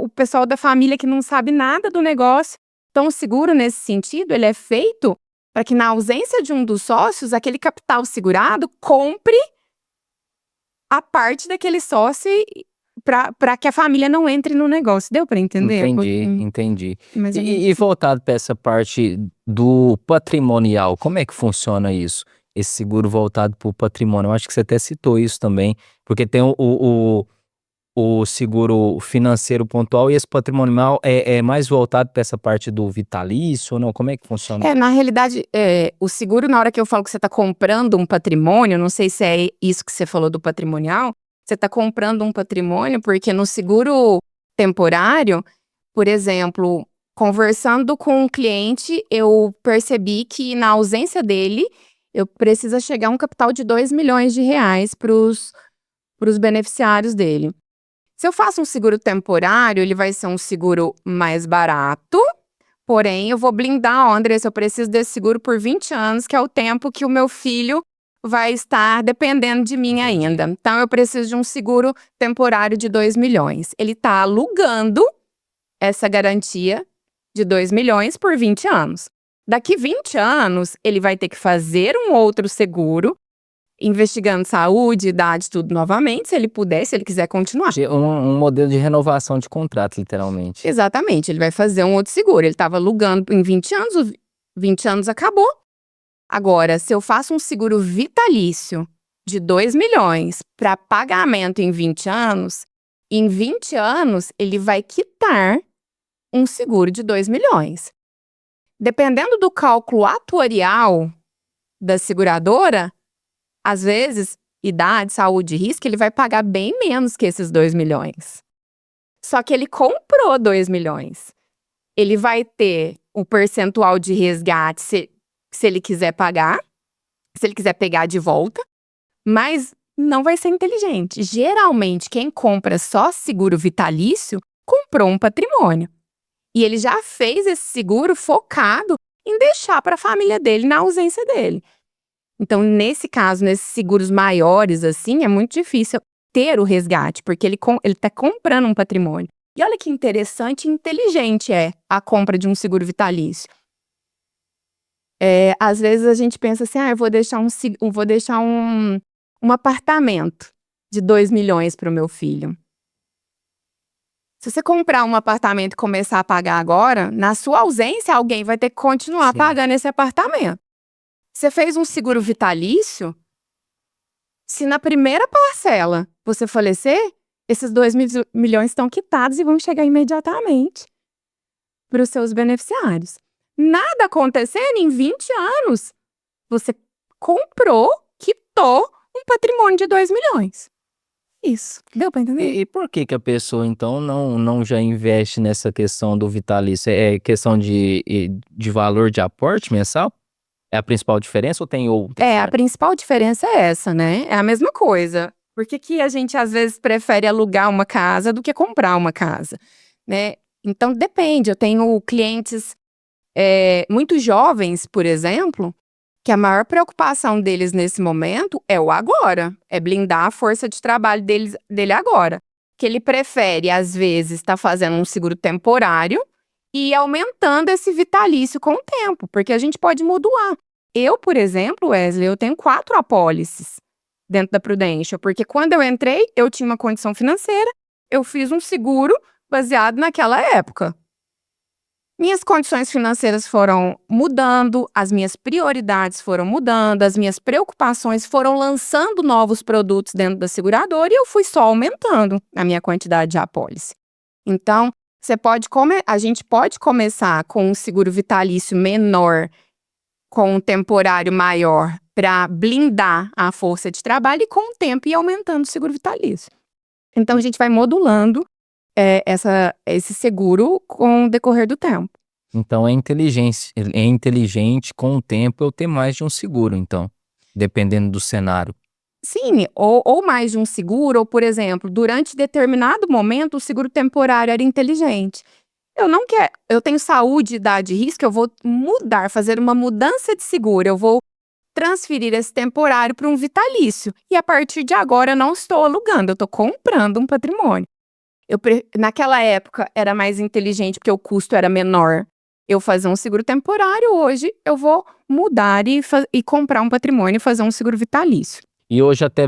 o pessoal da família que não sabe nada do negócio. Então, o seguro, nesse sentido, ele é feito para que, na ausência de um dos sócios, aquele capital segurado compre a parte daquele sócio para que a família não entre no negócio. Deu para entender? Entendi. Mais ou menos E voltado para essa parte do patrimonial, como é que funciona isso? Esse seguro voltado para o patrimônio. Eu acho que você até citou isso também, porque tem o seguro financeiro pontual e esse patrimonial é mais voltado para essa parte do vitalício ou não? Como é que funciona? Na realidade, o seguro, na hora que eu falo que você está comprando um patrimônio, não sei se é isso que você falou do patrimonial, Você está comprando um patrimônio porque no seguro temporário, por exemplo, conversando com um cliente, eu percebi que na ausência dele, eu preciso chegar a um capital de R$ 2 milhões para os beneficiários dele. Se eu faço um seguro temporário, ele vai ser um seguro mais barato, porém eu vou blindar, Andressa, eu preciso desse seguro por 20 anos, que é o tempo que o meu filho vai estar dependendo de mim ainda. Então eu preciso de um seguro temporário de 2 milhões. Ele está alugando essa garantia de 2 milhões por 20 anos. Daqui 20 anos, ele vai ter que fazer um outro seguro, investigando saúde, idade, tudo novamente, se ele puder, se ele quiser continuar. Um modelo de renovação de contrato, literalmente. Exatamente, ele vai fazer um outro seguro. Ele estava alugando em 20 anos, os 20 anos acabou. Agora, se eu faço um seguro vitalício de 2 milhões para pagamento em 20 anos, em 20 anos ele vai quitar um seguro de 2 milhões. Dependendo do cálculo atuarial da seguradora, às vezes, idade, saúde e risco, ele vai pagar bem menos que esses 2 milhões. Só que ele comprou 2 milhões. Ele vai ter um percentual de resgate se ele quiser pagar, se ele quiser pegar de volta, mas não vai ser inteligente. Geralmente, quem compra só seguro vitalício, comprou um patrimônio. E ele já fez esse seguro focado em deixar para a família dele na ausência dele. Então, nesse caso, nesses seguros maiores, assim, é muito difícil ter o resgate, porque ele está comprando um patrimônio. E olha que interessante e inteligente é a compra de um seguro vitalício. Às vezes a gente pensa assim, eu vou deixar um apartamento de 2 milhões para o meu filho. Se você comprar um apartamento e começar a pagar agora, na sua ausência, alguém vai ter que continuar pagando esse apartamento. Você fez um seguro vitalício, se na primeira parcela você falecer, esses 2 milhões estão quitados e vão chegar imediatamente para os seus beneficiários. Nada acontecendo em 20 anos. Você comprou, quitou um patrimônio de 2 milhões. Isso. Deu para entender? E por que a pessoa, então, não já investe nessa questão do vitalício? É questão de valor de aporte mensal? É a principal diferença ou tem outra? A principal diferença é essa, né? É a mesma coisa. Por que a gente, às vezes, prefere alugar uma casa do que comprar uma casa, né? Então, depende. Eu tenho clientes muito jovens, por exemplo, que a maior preocupação deles nesse momento é o agora. É blindar a força de trabalho dele agora. Que ele prefere, às vezes, estar fazendo um seguro temporário e ir aumentando esse vitalício com o tempo, porque a gente pode modular. Eu, por exemplo, Wesley, eu tenho 4 apólices dentro da Prudential, porque quando eu entrei, eu tinha uma condição financeira, eu fiz um seguro baseado naquela época. Minhas condições financeiras foram mudando, as minhas prioridades foram mudando, as minhas preocupações foram lançando novos produtos dentro da seguradora e eu fui só aumentando a minha quantidade de apólice. Então, a gente pode começar com um seguro vitalício menor, com um temporário maior, para blindar a força de trabalho e com o tempo ir aumentando o seguro vitalício. Então, a gente vai modulando esse seguro com o decorrer do tempo. Então é inteligente com o tempo eu ter mais de um seguro, então, dependendo do cenário. Sim, ou mais de um seguro, ou, por exemplo, durante determinado momento o seguro temporário era inteligente. Eu tenho saúde, idade e risco, eu vou fazer uma mudança de seguro, eu vou transferir esse temporário para um vitalício. E a partir de agora eu não estou alugando, eu estou comprando um patrimônio. Naquela época era mais inteligente porque o custo era menor. Eu fazer um seguro temporário, hoje eu vou mudar e comprar um patrimônio e fazer um seguro vitalício. E hoje até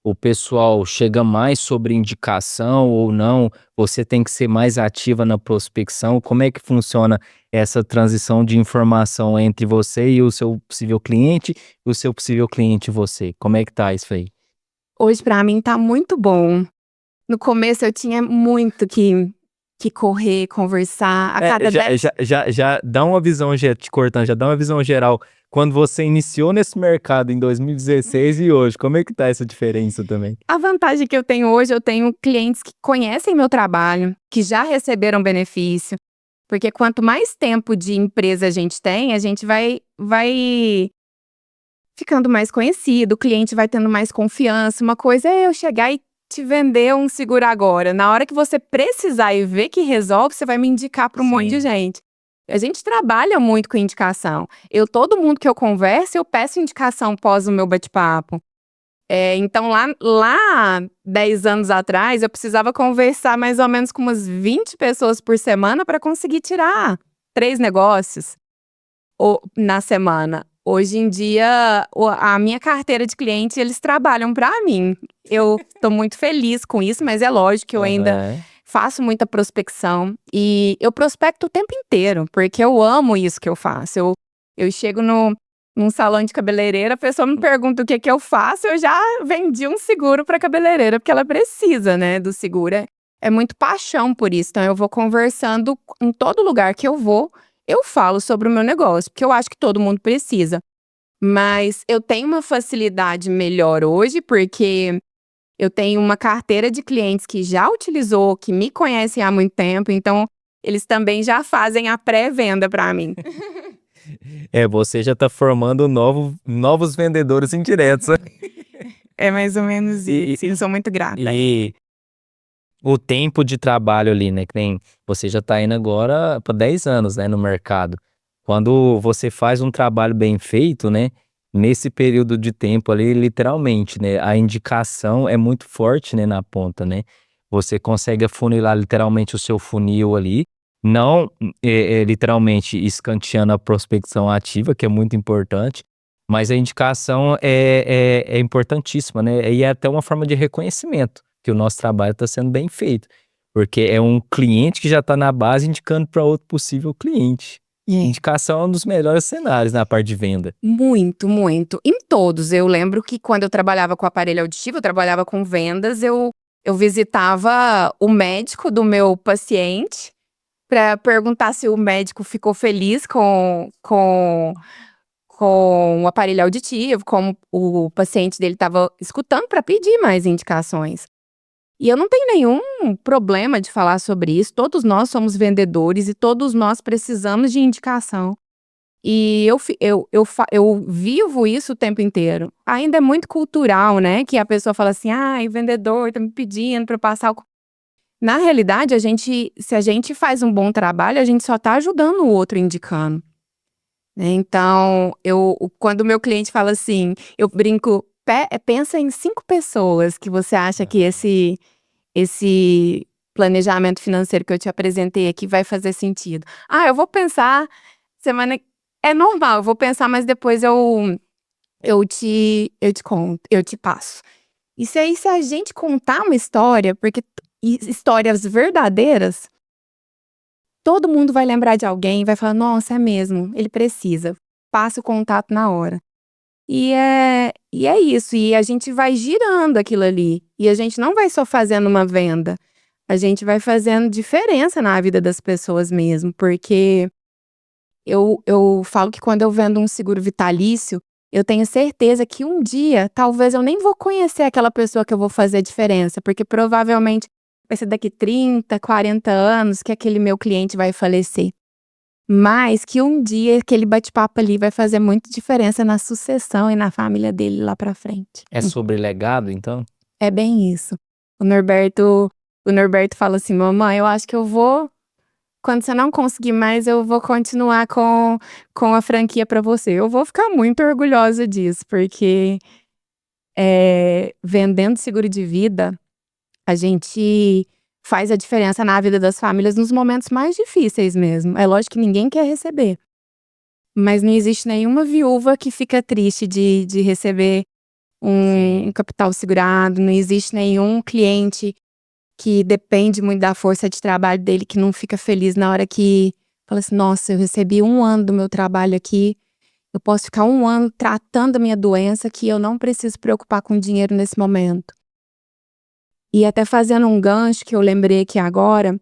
o pessoal chega mais sobre indicação ou não? Você tem que ser mais ativa na prospecção? Como é que funciona essa transição de informação entre você e o seu possível cliente e o seu possível cliente e você? Como é que tá isso aí? Hoje para mim tá muito bom. No começo eu tinha muito que correr, conversar. Já dá uma visão, te cortando, já dá uma visão geral. quando você iniciou nesse mercado em 2016 e hoje, como é que tá essa diferença também? A vantagem que eu tenho hoje, eu tenho clientes que conhecem meu trabalho, que já receberam benefício. Porque quanto mais tempo de empresa a gente tem, a gente vai ficando mais conhecido, o cliente vai tendo mais confiança. Uma coisa é eu chegar e te vender um seguro agora. Na hora que você precisar e ver que resolve, você vai me indicar para um monte de gente. A gente trabalha muito com indicação. Todo mundo que eu converso, eu peço indicação pós o meu bate-papo. Então, lá 10 anos atrás, eu precisava conversar mais ou menos com umas 20 pessoas por semana para conseguir tirar 3 negócios na semana. Hoje em dia, a minha carteira de clientes, eles trabalham para mim. Eu estou muito feliz com isso, mas é lógico que eu ainda faço muita prospecção. E eu prospecto o tempo inteiro, porque eu amo isso que eu faço. Eu chego num salão de cabeleireira, a pessoa me pergunta o que eu faço, eu já vendi um seguro para cabeleireira, porque ela precisa, né, do seguro. É muito paixão por isso. Então, eu vou conversando em todo lugar que eu vou. Eu falo sobre o meu negócio, porque eu acho que todo mundo precisa. Mas eu tenho uma facilidade melhor hoje, porque eu tenho uma carteira de clientes que já utilizou, que me conhecem há muito tempo, então eles também já fazem a pré-venda para mim. Você já tá formando novos vendedores indiretos. É mais ou menos isso. Eu sou muito grata. E o tempo de trabalho ali, né? Que nem você já tá indo agora para 10 anos, né, no mercado. Quando você faz um trabalho bem feito, né? Nesse período de tempo ali, literalmente, né? A indicação é muito forte, né, na ponta, né? Você consegue afunilar literalmente o seu funil ali. Não literalmente escanteando a prospecção ativa, que é muito importante. Mas a indicação é importantíssima, né? E é até uma forma de reconhecimento que o nosso trabalho está sendo bem feito. Porque é um cliente que já está na base indicando para outro possível cliente. E a indicação é um dos melhores cenários na parte de venda. Muito, muito. Em todos. Eu lembro que quando eu trabalhava com aparelho auditivo, eu trabalhava com vendas, eu visitava o médico do meu paciente para perguntar se o médico ficou feliz com o aparelho auditivo, como o paciente dele estava escutando, para pedir mais indicações. E eu não tenho nenhum problema de falar sobre isso. Todos nós somos vendedores e todos nós precisamos de indicação. E eu vivo isso o tempo inteiro. Ainda é muito cultural, né? Que a pessoa fala assim, o vendedor tá me pedindo para passar o... Na realidade, se a gente faz um bom trabalho, a gente só tá ajudando o outro indicando. Então, quando o meu cliente fala assim, eu brinco, pensa em 5 pessoas que você acha que esse planejamento financeiro que eu te apresentei aqui vai fazer sentido. Eu vou pensar semana... É normal, eu vou pensar, mas depois eu te conto, eu te passo. Isso aí, se a gente contar uma história, porque histórias verdadeiras, todo mundo vai lembrar de alguém e vai falar, nossa, é mesmo, ele precisa. Passa o contato na hora. E é isso, e a gente vai girando aquilo ali. E a gente não vai só fazendo uma venda, a gente vai fazendo diferença na vida das pessoas mesmo, porque eu falo que quando eu vendo um seguro vitalício, eu tenho certeza que um dia, talvez eu nem vou conhecer aquela pessoa que eu vou fazer a diferença, porque provavelmente vai ser daqui 30, 40 anos que aquele meu cliente vai falecer. Mas que um dia aquele bate-papo ali vai fazer muita diferença na sucessão e na família dele lá pra frente. É sobre legado, então? É bem isso. O Norberto fala assim, mamãe, eu acho que eu vou... Quando você não conseguir mais, eu vou continuar com a franquia pra você. Eu vou ficar muito orgulhosa disso, porque vendendo seguro de vida, a gente faz a diferença na vida das famílias nos momentos mais difíceis mesmo. É lógico que ninguém quer receber. Mas não existe nenhuma viúva que fica triste de receber um capital segurado. Não existe nenhum cliente que depende muito da força de trabalho dele, que não fica feliz na hora que fala assim, nossa, eu recebi 1 ano do meu trabalho aqui, eu posso ficar 1 ano tratando a minha doença que eu não preciso preocupar com dinheiro nesse momento. E até fazendo um gancho que eu lembrei aqui agora,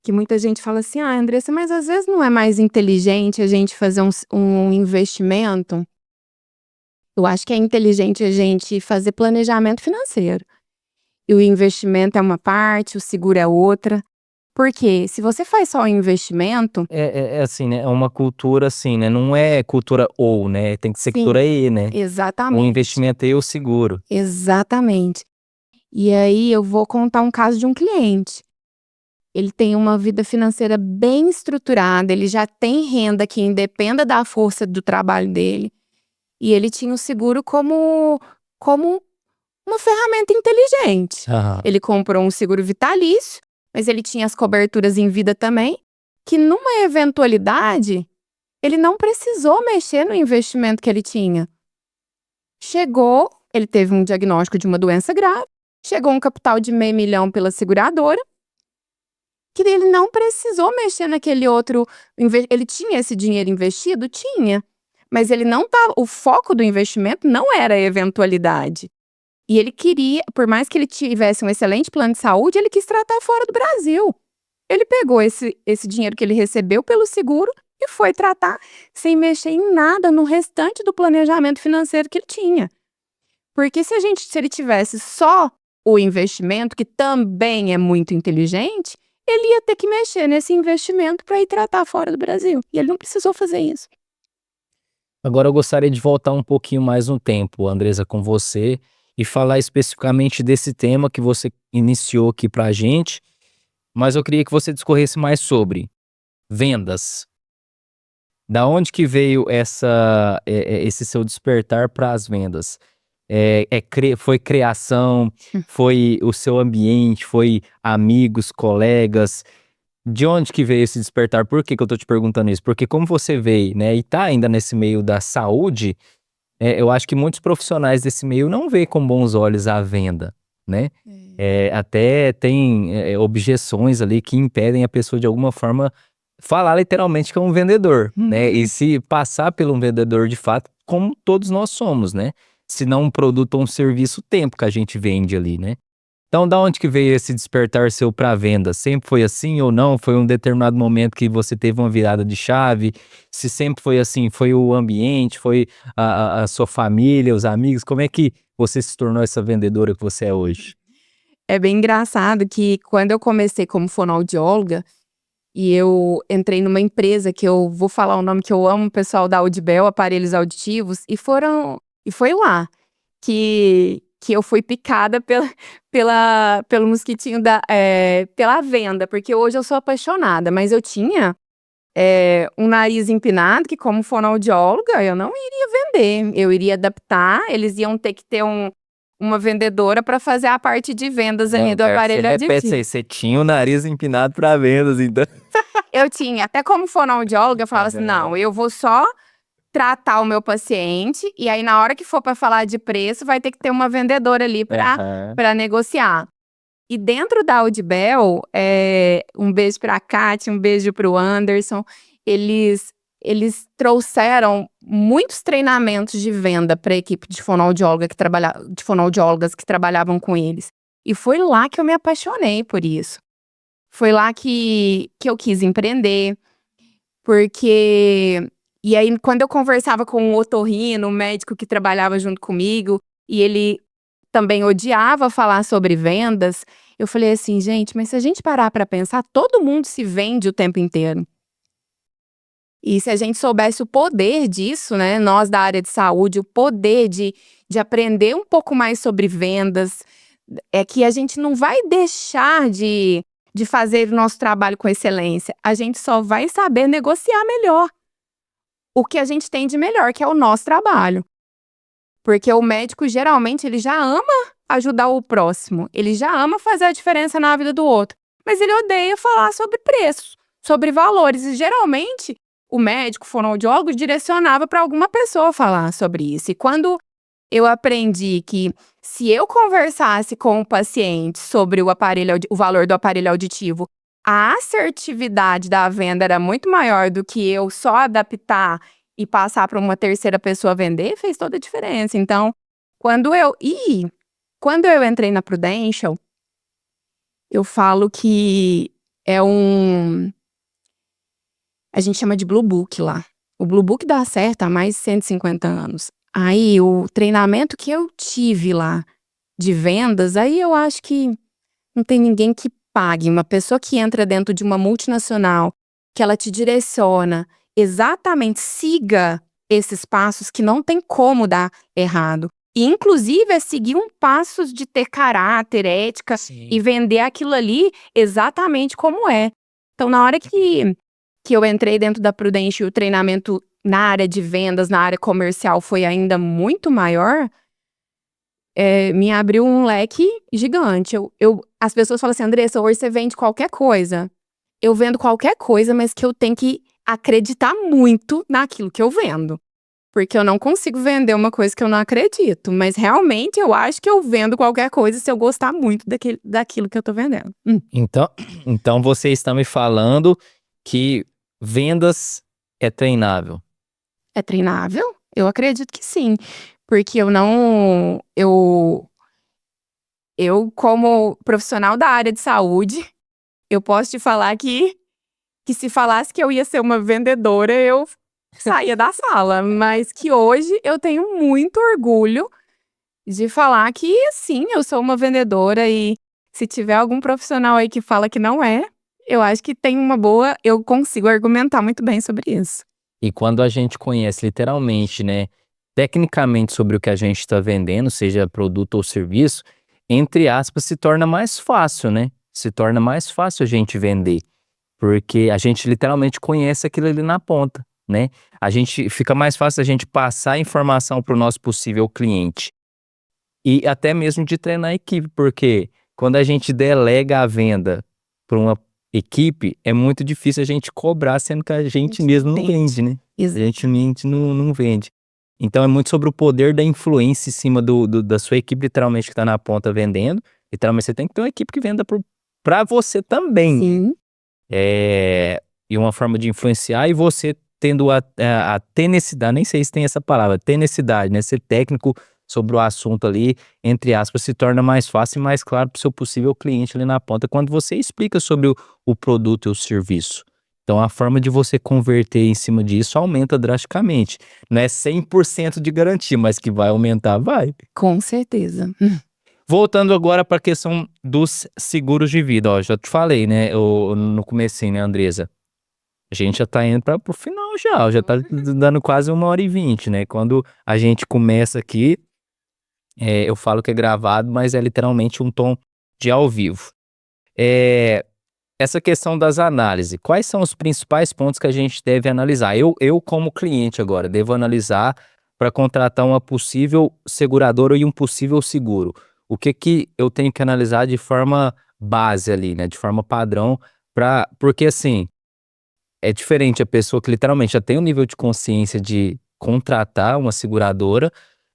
que muita gente fala assim, Andressa, mas às vezes não é mais inteligente a gente fazer um investimento? Eu acho que é inteligente a gente fazer planejamento financeiro. E o investimento é uma parte, o seguro é outra. Porque se você faz só o investimento, É assim, né, é uma cultura assim, né, não é cultura ou, né, tem que ser sim, cultura e, né. O exatamente, investimento e o seguro. exatamente. E aí eu vou contar um caso de um cliente. Ele tem uma vida financeira bem estruturada, ele já tem renda que independa da força do trabalho dele. E ele tinha o seguro como uma ferramenta inteligente. Aham. Ele comprou um seguro vitalício, mas ele tinha as coberturas em vida também, que numa eventualidade, ele não precisou mexer no investimento que ele tinha. Chegou, ele teve um diagnóstico de uma doença grave, chegou um capital de $500 mil pela seguradora, que ele não precisou mexer naquele outro. Ele tinha esse dinheiro investido? Tinha. Mas ele não tá. O foco do investimento não era a eventualidade. E ele queria, por mais que ele tivesse um excelente plano de saúde, ele quis tratar fora do Brasil. Ele pegou esse dinheiro que ele recebeu pelo seguro e foi tratar sem mexer em nada no restante do planejamento financeiro que ele tinha. Porque se ele tivesse só o investimento, que também é muito inteligente, ele ia ter que mexer nesse investimento para ir tratar fora do Brasil. E ele não precisou fazer isso. Agora eu gostaria de voltar um pouquinho mais no tempo, Andressa, com você e falar especificamente desse tema que você iniciou aqui pra gente, mas eu queria que você discorresse mais sobre vendas. Da onde que veio esse seu despertar para as vendas? Foi criação, foi o seu ambiente, foi amigos, colegas? De onde que veio esse despertar? Por que que eu tô te perguntando isso? Porque como você veio, né, e tá ainda nesse meio da saúde, eu acho que muitos profissionais desse meio não veem com bons olhos a venda, né? Até tem objeções ali que impedem a pessoa de alguma forma falar literalmente que é um vendedor, né? E se passar por um vendedor de fato, como todos nós somos, né? Se não um produto ou um serviço, o tempo que a gente vende ali, né? Então, da onde que veio esse despertar seu para venda? Sempre foi assim ou não? Foi um determinado momento que você teve uma virada de chave? Se sempre foi assim, foi o ambiente, foi a sua família, os amigos? Como é que você se tornou essa vendedora que você é hoje? É bem engraçado que quando eu comecei como fonoaudióloga, e eu entrei numa empresa que eu vou falar o nome que eu amo, o pessoal da Audibel, aparelhos auditivos, e foi lá que eu fui picada pelo mosquitinho pela venda, porque hoje eu sou apaixonada, mas eu tinha um nariz empinado que, como fonoaudióloga, eu não iria vender, eu iria adaptar, eles iam ter que ter uma vendedora para fazer a parte de vendas ali Não, do quero que você aparelho repete isso auditivo. aí, você tinha o nariz empinado para vendas, então. Eu tinha, até como fonoaudióloga, eu falava assim, não, eu vou só tratar o meu paciente, e aí na hora que for para falar de preço, vai ter que ter uma vendedora ali Aham. para negociar. E dentro da Audibel, um beijo para a Kátia, um beijo para o Anderson, eles trouxeram muitos treinamentos de venda para a equipe de fonoaudiólogas que trabalhavam com eles. E foi lá que eu me apaixonei por isso. Foi lá que eu quis empreender, porque e aí quando eu conversava com o otorrino, o médico que trabalhava junto comigo, e ele também odiava falar sobre vendas, eu falei assim: "Gente, mas se a gente parar para pensar, todo mundo se vende o tempo inteiro". E se a gente soubesse o poder disso, né, nós da área de saúde, o poder de aprender um pouco mais sobre vendas, é que a gente não vai deixar de fazer o nosso trabalho com excelência, a gente só vai saber negociar melhor o que a gente tem de melhor, que é o nosso trabalho. Porque o médico, geralmente, ele já ama ajudar o próximo, ele já ama fazer a diferença na vida do outro, mas ele odeia falar sobre preços, sobre valores, e geralmente o médico, fonoaudiólogo, direcionava para alguma pessoa falar sobre isso. E quando eu aprendi que se eu conversasse com o paciente sobre o valor do aparelho auditivo, a assertividade da venda era muito maior do que eu só adaptar e passar para uma terceira pessoa vender, fez toda a diferença. Então, quando eu entrei na Prudential, eu falo que A gente chama de Blue Book lá. O Blue Book dá certo há mais de 150 anos. Aí, o treinamento que eu tive lá de vendas, aí eu acho que não tem ninguém que pague. Uma pessoa que entra dentro de uma multinacional, que ela te direciona, exatamente siga esses passos que não tem como dar errado. E, inclusive, é seguir passos de ter caráter, ética, e vender aquilo ali exatamente como é. Então, na hora que eu entrei dentro da Prudential, o treinamento na área de vendas, na área comercial, foi ainda muito maior, me abriu um leque gigante. As pessoas falam assim, Andressa, hoje você vende qualquer coisa. Eu vendo qualquer coisa, mas que eu tenho que acreditar muito naquilo que eu vendo. Porque eu não consigo vender uma coisa que eu não acredito. Mas realmente eu acho que eu vendo qualquer coisa se eu gostar muito daquilo que eu tô vendendo. Então você está me falando que vendas é treinável. É treinável? Eu acredito que sim. Porque eu como profissional da área de saúde, eu posso te falar que se falasse que eu ia ser uma vendedora, eu saía da sala. Mas que hoje eu tenho muito orgulho de falar que, sim, eu sou uma vendedora. E se tiver algum profissional aí que fala que não é, eu acho que tem eu consigo argumentar muito bem sobre isso. E quando a gente conhece literalmente, né, tecnicamente sobre o que a gente está vendendo, seja produto ou serviço, entre aspas, se torna mais fácil, né? Se torna mais fácil a gente vender, porque a gente literalmente conhece aquilo ali na ponta, né? Fica mais fácil a gente passar a informação para o nosso possível cliente e até mesmo de treinar a equipe, porque quando a gente delega a venda para uma equipe, é muito difícil a gente cobrar, sendo que a gente mesmo não vende, né? A gente não vende. Então é muito sobre o poder da influência em cima da sua equipe, literalmente, que está na ponta vendendo. Literalmente, você tem que ter uma equipe que venda para você também. Sim. E uma forma de influenciar, e você tendo a tenacidade, nem sei se tem essa palavra, tenacidade, né? Ser técnico sobre o assunto ali, entre aspas, se torna mais fácil e mais claro para o seu possível cliente ali na ponta, quando você explica sobre o produto e o serviço. Então, a forma de você converter em cima disso aumenta drasticamente. Não é 100% de garantia, mas que vai aumentar, vai. Com certeza. Voltando agora para a questão dos seguros de vida. Ó, já te falei, né, no comecinho, né, Andressa? A gente já tá indo para o final já tá dando quase 1h20, né? Quando a gente começa aqui, eu falo que é gravado, mas é literalmente um tom de ao vivo. Essa questão das análises, quais são os principais pontos que a gente deve analisar? Eu como cliente agora, devo analisar para contratar uma possível seguradora e um possível seguro. O que eu tenho que analisar de forma base ali, né? De forma padrão, porque assim, é diferente a pessoa que literalmente já tem um nível de consciência de contratar uma seguradora,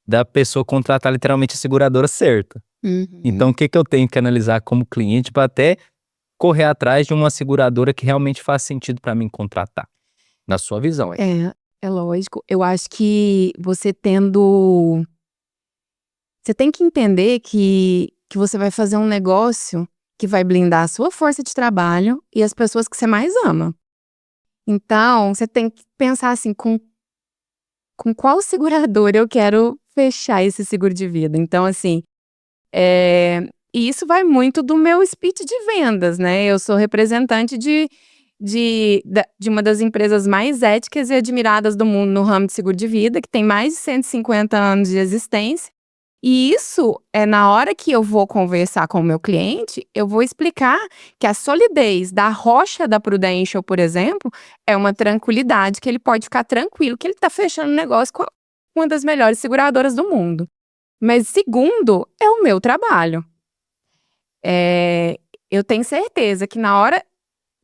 da pessoa contratar literalmente a seguradora certa. Então, o que eu tenho que analisar como cliente para até correr atrás de uma seguradora que realmente faz sentido para mim contratar? Na sua visão, É lógico. Eu acho que você tem que entender que você vai fazer um negócio que vai blindar a sua força de trabalho e as pessoas que você mais ama. Então, você tem que pensar assim, com qual seguradora eu quero fechar esse seguro de vida. Então, assim, e isso vai muito do meu speech de vendas, né? Eu sou representante de uma das empresas mais éticas e admiradas do mundo no ramo de seguro de vida, que tem mais de 150 anos de existência. E isso na hora que eu vou conversar com o meu cliente, eu vou explicar que a solidez da rocha da Prudential, por exemplo, é uma tranquilidade, que ele pode ficar tranquilo, que ele está fechando um negócio com uma das melhores seguradoras do mundo. Mas segundo, é o meu trabalho. Eu tenho certeza que na hora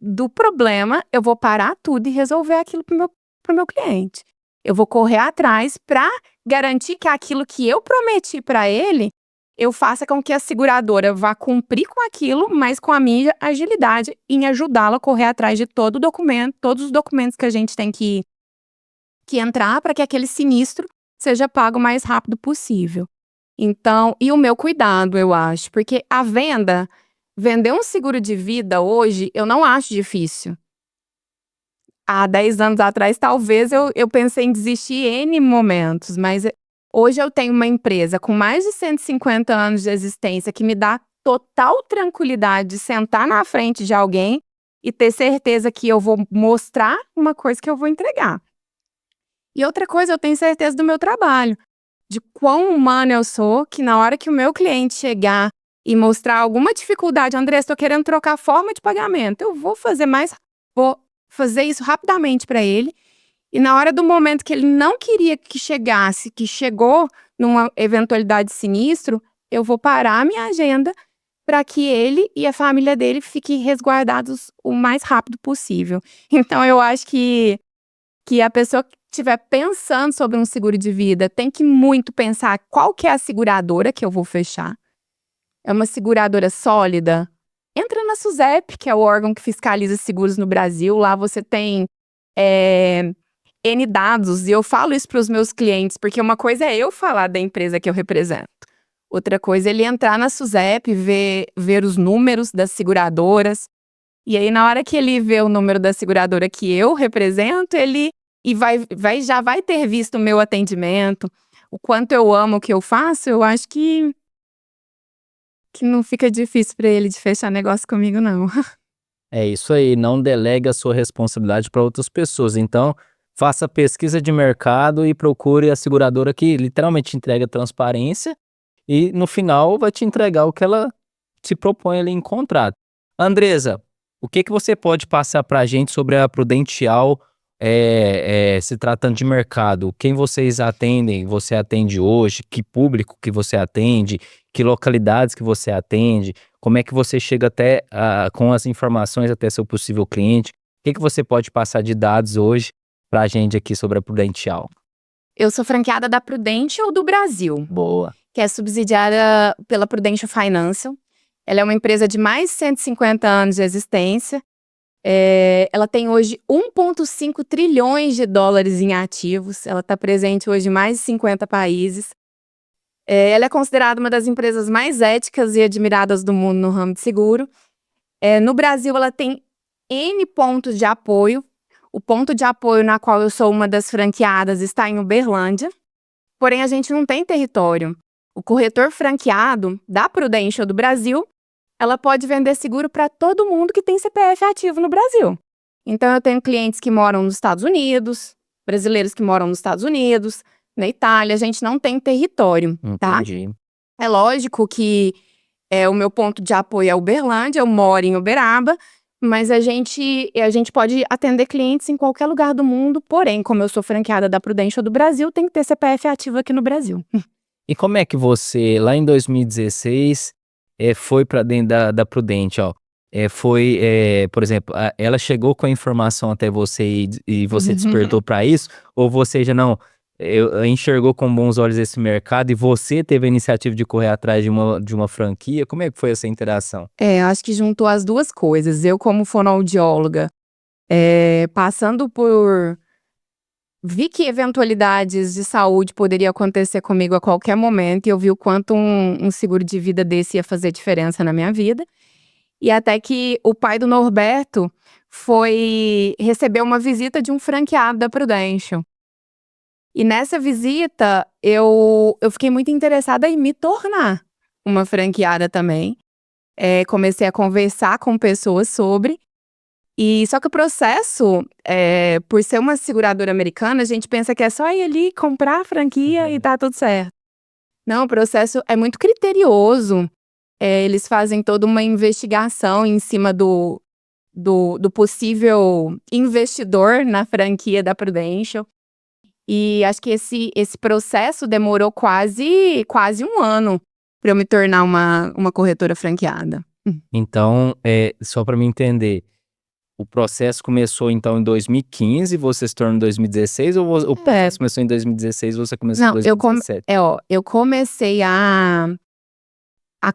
do problema, eu vou parar tudo e resolver aquilo pro meu cliente. Eu vou correr atrás para garantir que aquilo que eu prometi para ele, eu faça com que a seguradora vá cumprir com aquilo, mas com a minha agilidade em ajudá-la a correr atrás de todos os documentos que a gente tem que entrar para que aquele sinistro seja pago o mais rápido possível. Então, e o meu cuidado, eu acho, porque a venda vender um seguro de vida hoje, eu não acho difícil. Há 10 anos atrás, talvez eu pensei em desistir em N momentos, mas hoje eu tenho uma empresa com mais de 150 anos de existência que me dá total tranquilidade de sentar na frente de alguém e ter certeza que eu vou mostrar uma coisa que eu vou entregar. E outra coisa, eu tenho certeza do meu trabalho, de quão humana eu sou, que na hora que o meu cliente chegar e mostrar alguma dificuldade, André, estou querendo trocar a forma de pagamento, eu vou fazer isso rapidamente para ele. E na hora do momento que ele não queria que chegasse, que chegou numa eventualidade de sinistro, eu vou parar a minha agenda para que ele e a família dele fiquem resguardados o mais rápido possível. Então, eu acho que a pessoa que estiver pensando sobre um seguro de vida tem que muito pensar qual que é a seguradora que eu vou fechar. É uma seguradora sólida? Entra na SUSEP, que é o órgão que fiscaliza seguros no Brasil. Lá você tem N dados, e eu falo isso para os meus clientes, porque uma coisa é eu falar da empresa que eu represento. Outra coisa é ele entrar na SUSEP, ver os números das seguradoras. E aí, na hora que ele vê o número da seguradora que eu represento, ele já vai ter visto o meu atendimento, o quanto eu amo o que eu faço. Eu acho que não fica difícil para ele de fechar negócio comigo, não. É isso aí, não delegue a sua responsabilidade para outras pessoas. Então, faça pesquisa de mercado e procure a seguradora que literalmente entrega transparência e no final vai te entregar o que ela se propõe ali em contrato. Andresa, o que você pode passar para a gente sobre a Prudential se tratando de mercado? Quem vocês atendem, você atende hoje? Que público que você atende? Que localidades que você atende? Como é que você chega até com as informações até seu possível cliente? O que você pode passar de dados hoje para a gente aqui sobre a Prudential? Eu sou franqueada da Prudential do Brasil. Boa. Que é subsidiada pela Prudential Financial. Ela é uma empresa de mais de 150 anos de existência. Ela tem hoje 1,5 trilhões de dólares em ativos. Ela está presente hoje em mais de 50 países. Ela é considerada uma das empresas mais éticas e admiradas do mundo no ramo de seguro. No Brasil, ela tem N pontos de apoio. O ponto de apoio na qual eu sou uma das franqueadas está em Uberlândia. Porém, a gente não tem território. O corretor franqueado da Prudential do Brasil, ela pode vender seguro para todo mundo que tem CPF ativo no Brasil. Então, eu tenho clientes que moram nos Estados Unidos, brasileiros que moram nos Estados Unidos, na Itália. A gente não tem território, tá? Entendi. É lógico que o meu ponto de apoio é Uberlândia, eu moro em Uberaba, mas a gente pode atender clientes em qualquer lugar do mundo. Porém, como eu sou franqueada da Prudential do Brasil, tem que ter CPF ativo aqui no Brasil. E como é que você, lá em 2016, foi para dentro da Prudential? Por exemplo, ela chegou com a informação até você e você despertou para isso? Ou você já enxergou com bons olhos esse mercado e você teve a iniciativa de correr atrás de uma franquia? Como é que foi essa interação? Acho que juntou as duas coisas. Eu, como fonoaudióloga, passando por... Vi que eventualidades de saúde poderiam acontecer comigo a qualquer momento, e eu vi o quanto um seguro de vida desse ia fazer diferença na minha vida. E até que o pai do Norberto recebeu uma visita de um franqueado da Prudential. E nessa visita, eu fiquei muito interessada em me tornar uma franqueada também. Comecei a conversar com pessoas sobre. E só que o processo, por ser uma seguradora americana, a gente pensa que é só ir ali, comprar a franquia e tá tudo certo. Não, o processo é muito criterioso. Eles fazem toda uma investigação em cima do possível investidor na franquia da Prudential. E acho que esse processo demorou quase um ano para eu me tornar uma corretora franqueada. Então, só para me entender, o processo começou então em 2015, você se tornou em 2016, ou o processo começou em 2016 você começou em 2017? Eu comecei a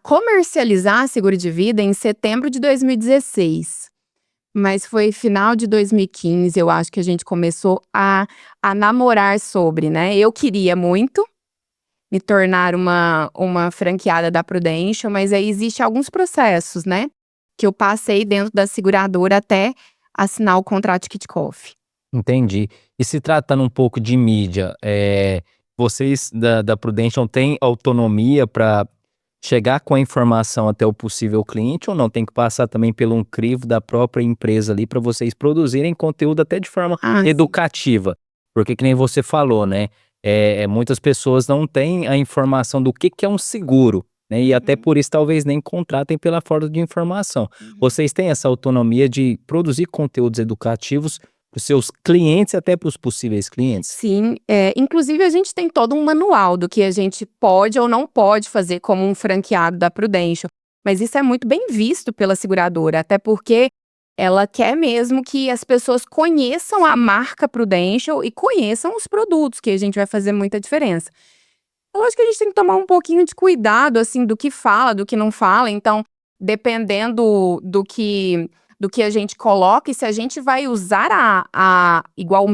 comercializar seguro de vida em setembro de 2016. Mas foi final de 2015, eu acho que a gente começou a namorar sobre, né? Eu queria muito, me tornar uma franqueada da Prudential, mas aí existe alguns processos, né? Que eu passei dentro da seguradora até assinar o contrato de kickoff. Entendi. E se tratando um pouco de mídia, vocês da Prudential têm autonomia para chegar com a informação até o possível cliente ou não? Tem que passar também pelo um crivo da própria empresa ali para vocês produzirem conteúdo até de forma educativa? Porque que nem você falou, né? Muitas pessoas não têm a informação do que é um seguro, né? E até por isso talvez nem contratem pela falta de informação. Vocês têm essa autonomia de produzir conteúdos educativos para os seus clientes e até para os possíveis clientes? Sim, inclusive a gente tem todo um manual do que a gente pode ou não pode fazer como um franqueado da Prudential. Mas isso é muito bem visto pela seguradora, até porque ela quer mesmo que as pessoas conheçam a marca Prudential e conheçam os produtos, que a gente vai fazer muita diferença. Eu acho que a gente tem que tomar um pouquinho de cuidado, assim, do que fala, do que não fala. Então, dependendo do que a gente coloca, e se a gente vai usar igual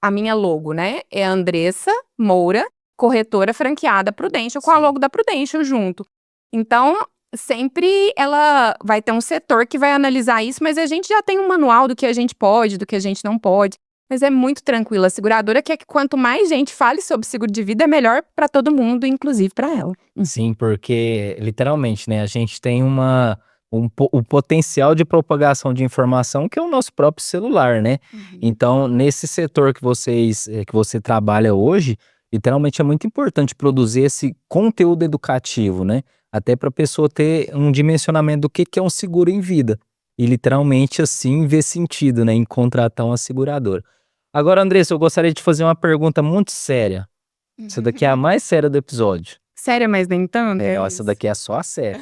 a minha logo, né? É Andressa Moura, corretora franqueada Prudential, com a logo da Prudential junto. Então, sempre ela vai ter um setor que vai analisar isso, mas a gente já tem um manual do que a gente pode, do que a gente não pode. Mas é muito tranquilo. A seguradora quer que quanto mais gente fale sobre seguro de vida, é melhor para todo mundo, inclusive para ela. Sim, porque literalmente, né, a gente tem o potencial de propagação de informação que é o nosso próprio celular, né? Então, nesse setor que você trabalha hoje, literalmente é muito importante produzir esse conteúdo educativo, né? Até para a pessoa ter um dimensionamento do que é um seguro em vida. E literalmente assim ver sentido, né, em contratar uma seguradora. Agora, Andressa, eu gostaria de fazer uma pergunta muito séria. Essa daqui é a mais séria do episódio. Séria, mas nem tanto? Essa daqui é só a séria.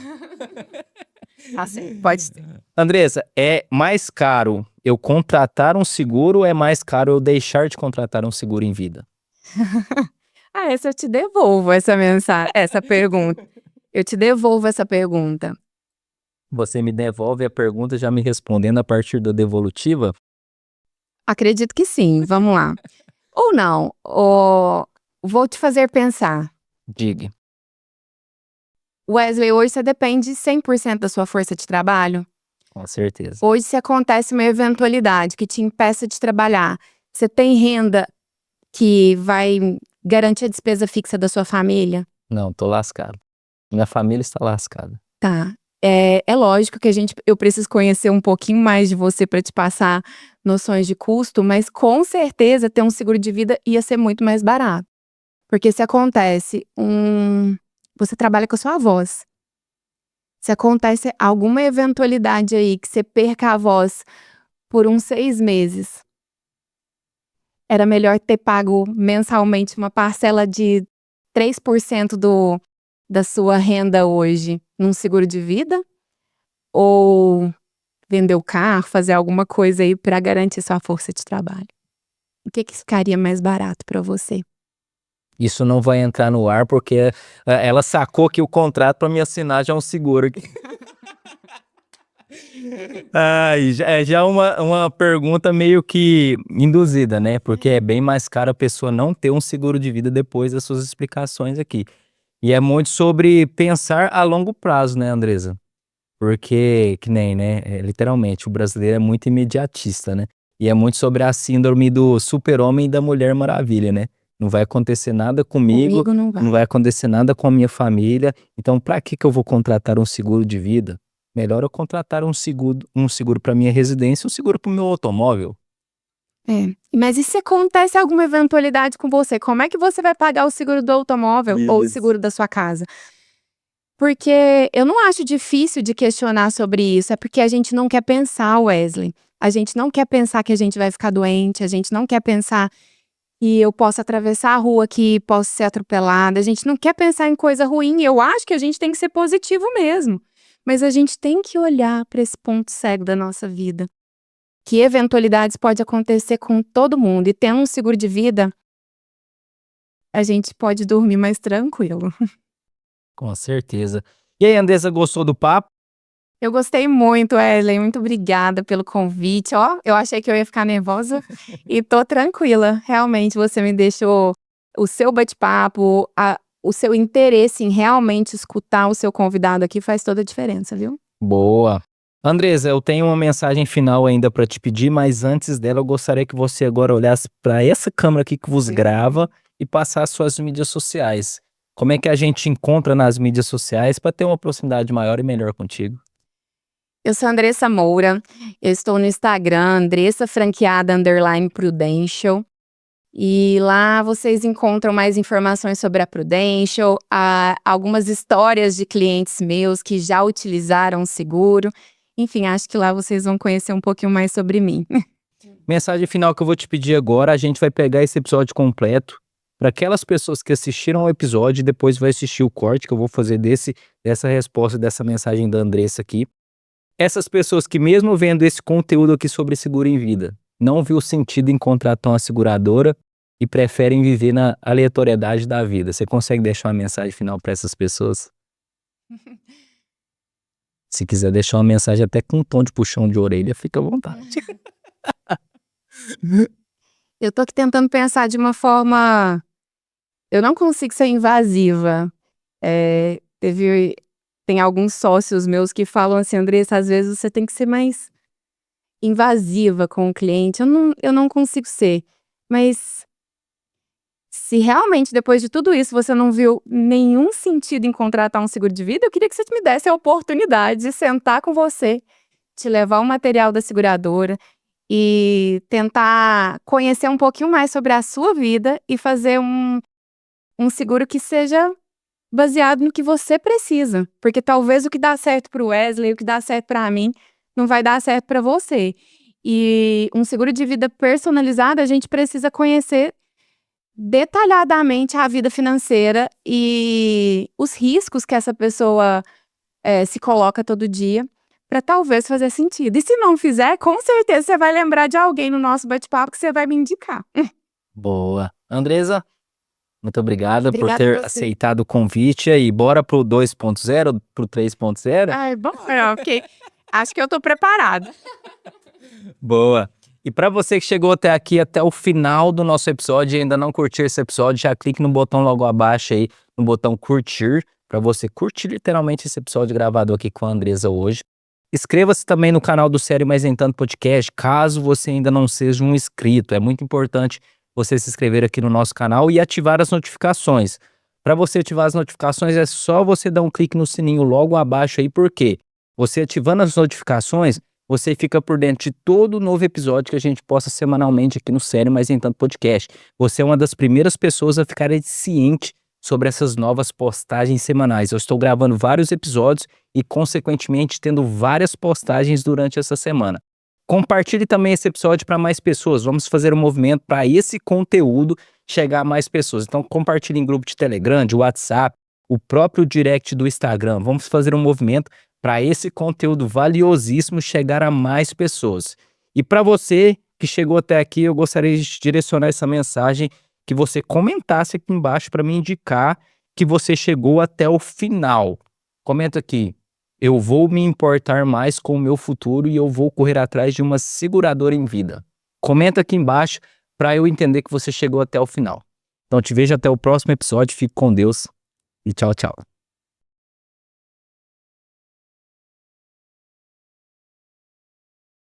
Tá certo, pode ser. Andressa, é mais caro eu contratar um seguro ou é mais caro eu deixar de contratar um seguro em vida? Essa eu te devolvo essa pergunta. Eu te devolvo essa pergunta. Você me devolve a pergunta já me respondendo a partir da devolutiva? Acredito que sim, vamos lá. Ou não, vou te fazer pensar. Diga. Wesley, hoje você depende 100% da sua força de trabalho? Com certeza. Hoje, se acontece uma eventualidade que te impeça de trabalhar, você tem renda que vai garantir a despesa fixa da sua família? Não, tô lascado. Minha família está lascada. Tá. É lógico que eu preciso conhecer um pouquinho mais de você para te passar noções de custo, mas com certeza ter um seguro de vida ia ser muito mais barato. Porque se acontece você trabalha com a sua voz. Se acontece alguma eventualidade aí que você perca a voz por uns 6 meses, era melhor ter pago mensalmente uma parcela de 3% da sua renda hoje num seguro de vida? Ou vender o carro, fazer alguma coisa aí para garantir sua força de trabalho? O que ficaria mais barato para você? Isso não vai entrar no ar porque ela sacou que o contrato para me assinar já é um seguro aqui. Já uma pergunta meio que induzida, né? Porque é bem mais caro a pessoa não ter um seguro de vida depois das suas explicações aqui. E é muito sobre pensar a longo prazo, né, Andressa? Porque, que nem, né, literalmente, o brasileiro é muito imediatista, né? E é muito sobre a síndrome do super-homem e da Mulher Maravilha, né? Não vai acontecer nada comigo não vai acontecer nada com a minha família. Então, para que eu vou contratar um seguro de vida? Melhor eu contratar um seguro para minha residência, um seguro para o meu automóvel. Mas e se acontece alguma eventualidade com você? Como é que você vai pagar o seguro do automóvel ou o seguro da sua casa? Porque eu não acho difícil de questionar sobre isso. É porque a gente não quer pensar, Wesley. A gente não quer pensar que a gente vai ficar doente. A gente não quer pensar que eu posso atravessar a rua, que posso ser atropelada. A gente não quer pensar em coisa ruim. Eu acho que a gente tem que ser positivo mesmo. Mas a gente tem que olhar para esse ponto cego da nossa vida. Que eventualidades pode acontecer com todo mundo. E tendo um seguro de vida, a gente pode dormir mais tranquilo. Com certeza. E aí, Andressa, gostou do papo? Eu gostei muito, Wesley. Muito obrigada pelo convite. Eu achei que eu ia ficar nervosa e tô tranquila. Realmente, você me deixou o seu bate-papo, o seu interesse em realmente escutar o seu convidado aqui faz toda a diferença, viu? Boa. Andresa, eu tenho uma mensagem final ainda para te pedir, mas antes dela eu gostaria que você agora olhasse para essa câmera aqui que vos grava e passasse suas mídias sociais. Como é que a gente encontra nas mídias sociais para ter uma proximidade maior e melhor contigo? Eu sou Andressa Moura, eu estou no Instagram, Andressa Franqueada _Prudential. E lá vocês encontram mais informações sobre a Prudential, algumas histórias de clientes meus que já utilizaram o seguro. Enfim, acho que lá vocês vão conhecer um pouquinho mais sobre mim. Mensagem final que eu vou te pedir agora, a gente vai pegar esse episódio completo para aquelas pessoas que assistiram ao episódio e depois vai assistir o corte que eu vou fazer dessa resposta, dessa mensagem da Andressa aqui. Essas pessoas que mesmo vendo esse conteúdo aqui sobre seguro em vida, não viu sentido em contratar uma seguradora e preferem viver na aleatoriedade da vida. Você consegue deixar uma mensagem final para essas pessoas? Se quiser deixar uma mensagem até com um tom de puxão de orelha, fica à vontade. Eu tô aqui tentando pensar de uma forma... Eu não consigo ser invasiva. Tem alguns sócios meus que falam assim, Andressa, às vezes você tem que ser mais invasiva com o cliente. Eu não consigo ser. Mas se realmente depois de tudo isso você não viu nenhum sentido em contratar um seguro de vida, eu queria que você me desse a oportunidade de sentar com você, te levar o material da seguradora e tentar conhecer um pouquinho mais sobre a sua vida e fazer um seguro que seja baseado no que você precisa. Porque talvez o que dá certo para o Wesley, o que dá certo para mim, não vai dar certo para você. E um seguro de vida personalizado, a gente precisa conhecer detalhadamente a vida financeira e os riscos que essa pessoa se coloca todo dia, para talvez fazer sentido. E se não fizer, com certeza você vai lembrar de alguém no nosso bate-papo que você vai me indicar. Boa. Andresa, muito obrigada por Obrigada ter a você. aceitado o convite aí. Bora pro 2.0, pro 3.0? Ai, bom, ok. Acho que eu tô preparada. Boa. E para você que chegou até aqui, até o final do nosso episódio e ainda não curtiu esse episódio, já clique no botão logo abaixo aí, no botão curtir, para você curtir literalmente esse episódio gravado aqui com a Andresa hoje. Inscreva-se também no canal do Sério Mais Em Tanto Podcast, caso você ainda não seja um inscrito. É muito importante você se inscrever aqui no nosso canal e ativar as notificações. Para você ativar as notificações, é só você dar um clique no sininho logo abaixo aí, porque você ativando as notificações, você fica por dentro de todo novo episódio que a gente posta semanalmente aqui no Sério Mais Em Tanto Podcast. Você é uma das primeiras pessoas a ficar ciente sobre essas novas postagens semanais. Eu estou gravando vários episódios e, consequentemente, tendo várias postagens durante essa semana. Compartilhe também esse episódio para mais pessoas. Vamos fazer um movimento para esse conteúdo chegar a mais pessoas. Então, compartilhe em grupo de Telegram, de WhatsApp, o próprio direct do Instagram. Vamos fazer um movimento para esse conteúdo valiosíssimo chegar a mais pessoas. E para você que chegou até aqui, eu gostaria de direcionar essa mensagem, que você comentasse aqui embaixo para me indicar que você chegou até o final. Comenta aqui, eu vou me importar mais com o meu futuro e eu vou correr atrás de uma seguradora em vida. Comenta aqui embaixo para eu entender que você chegou até o final. Então te vejo até o próximo episódio, fique com Deus e tchau, tchau.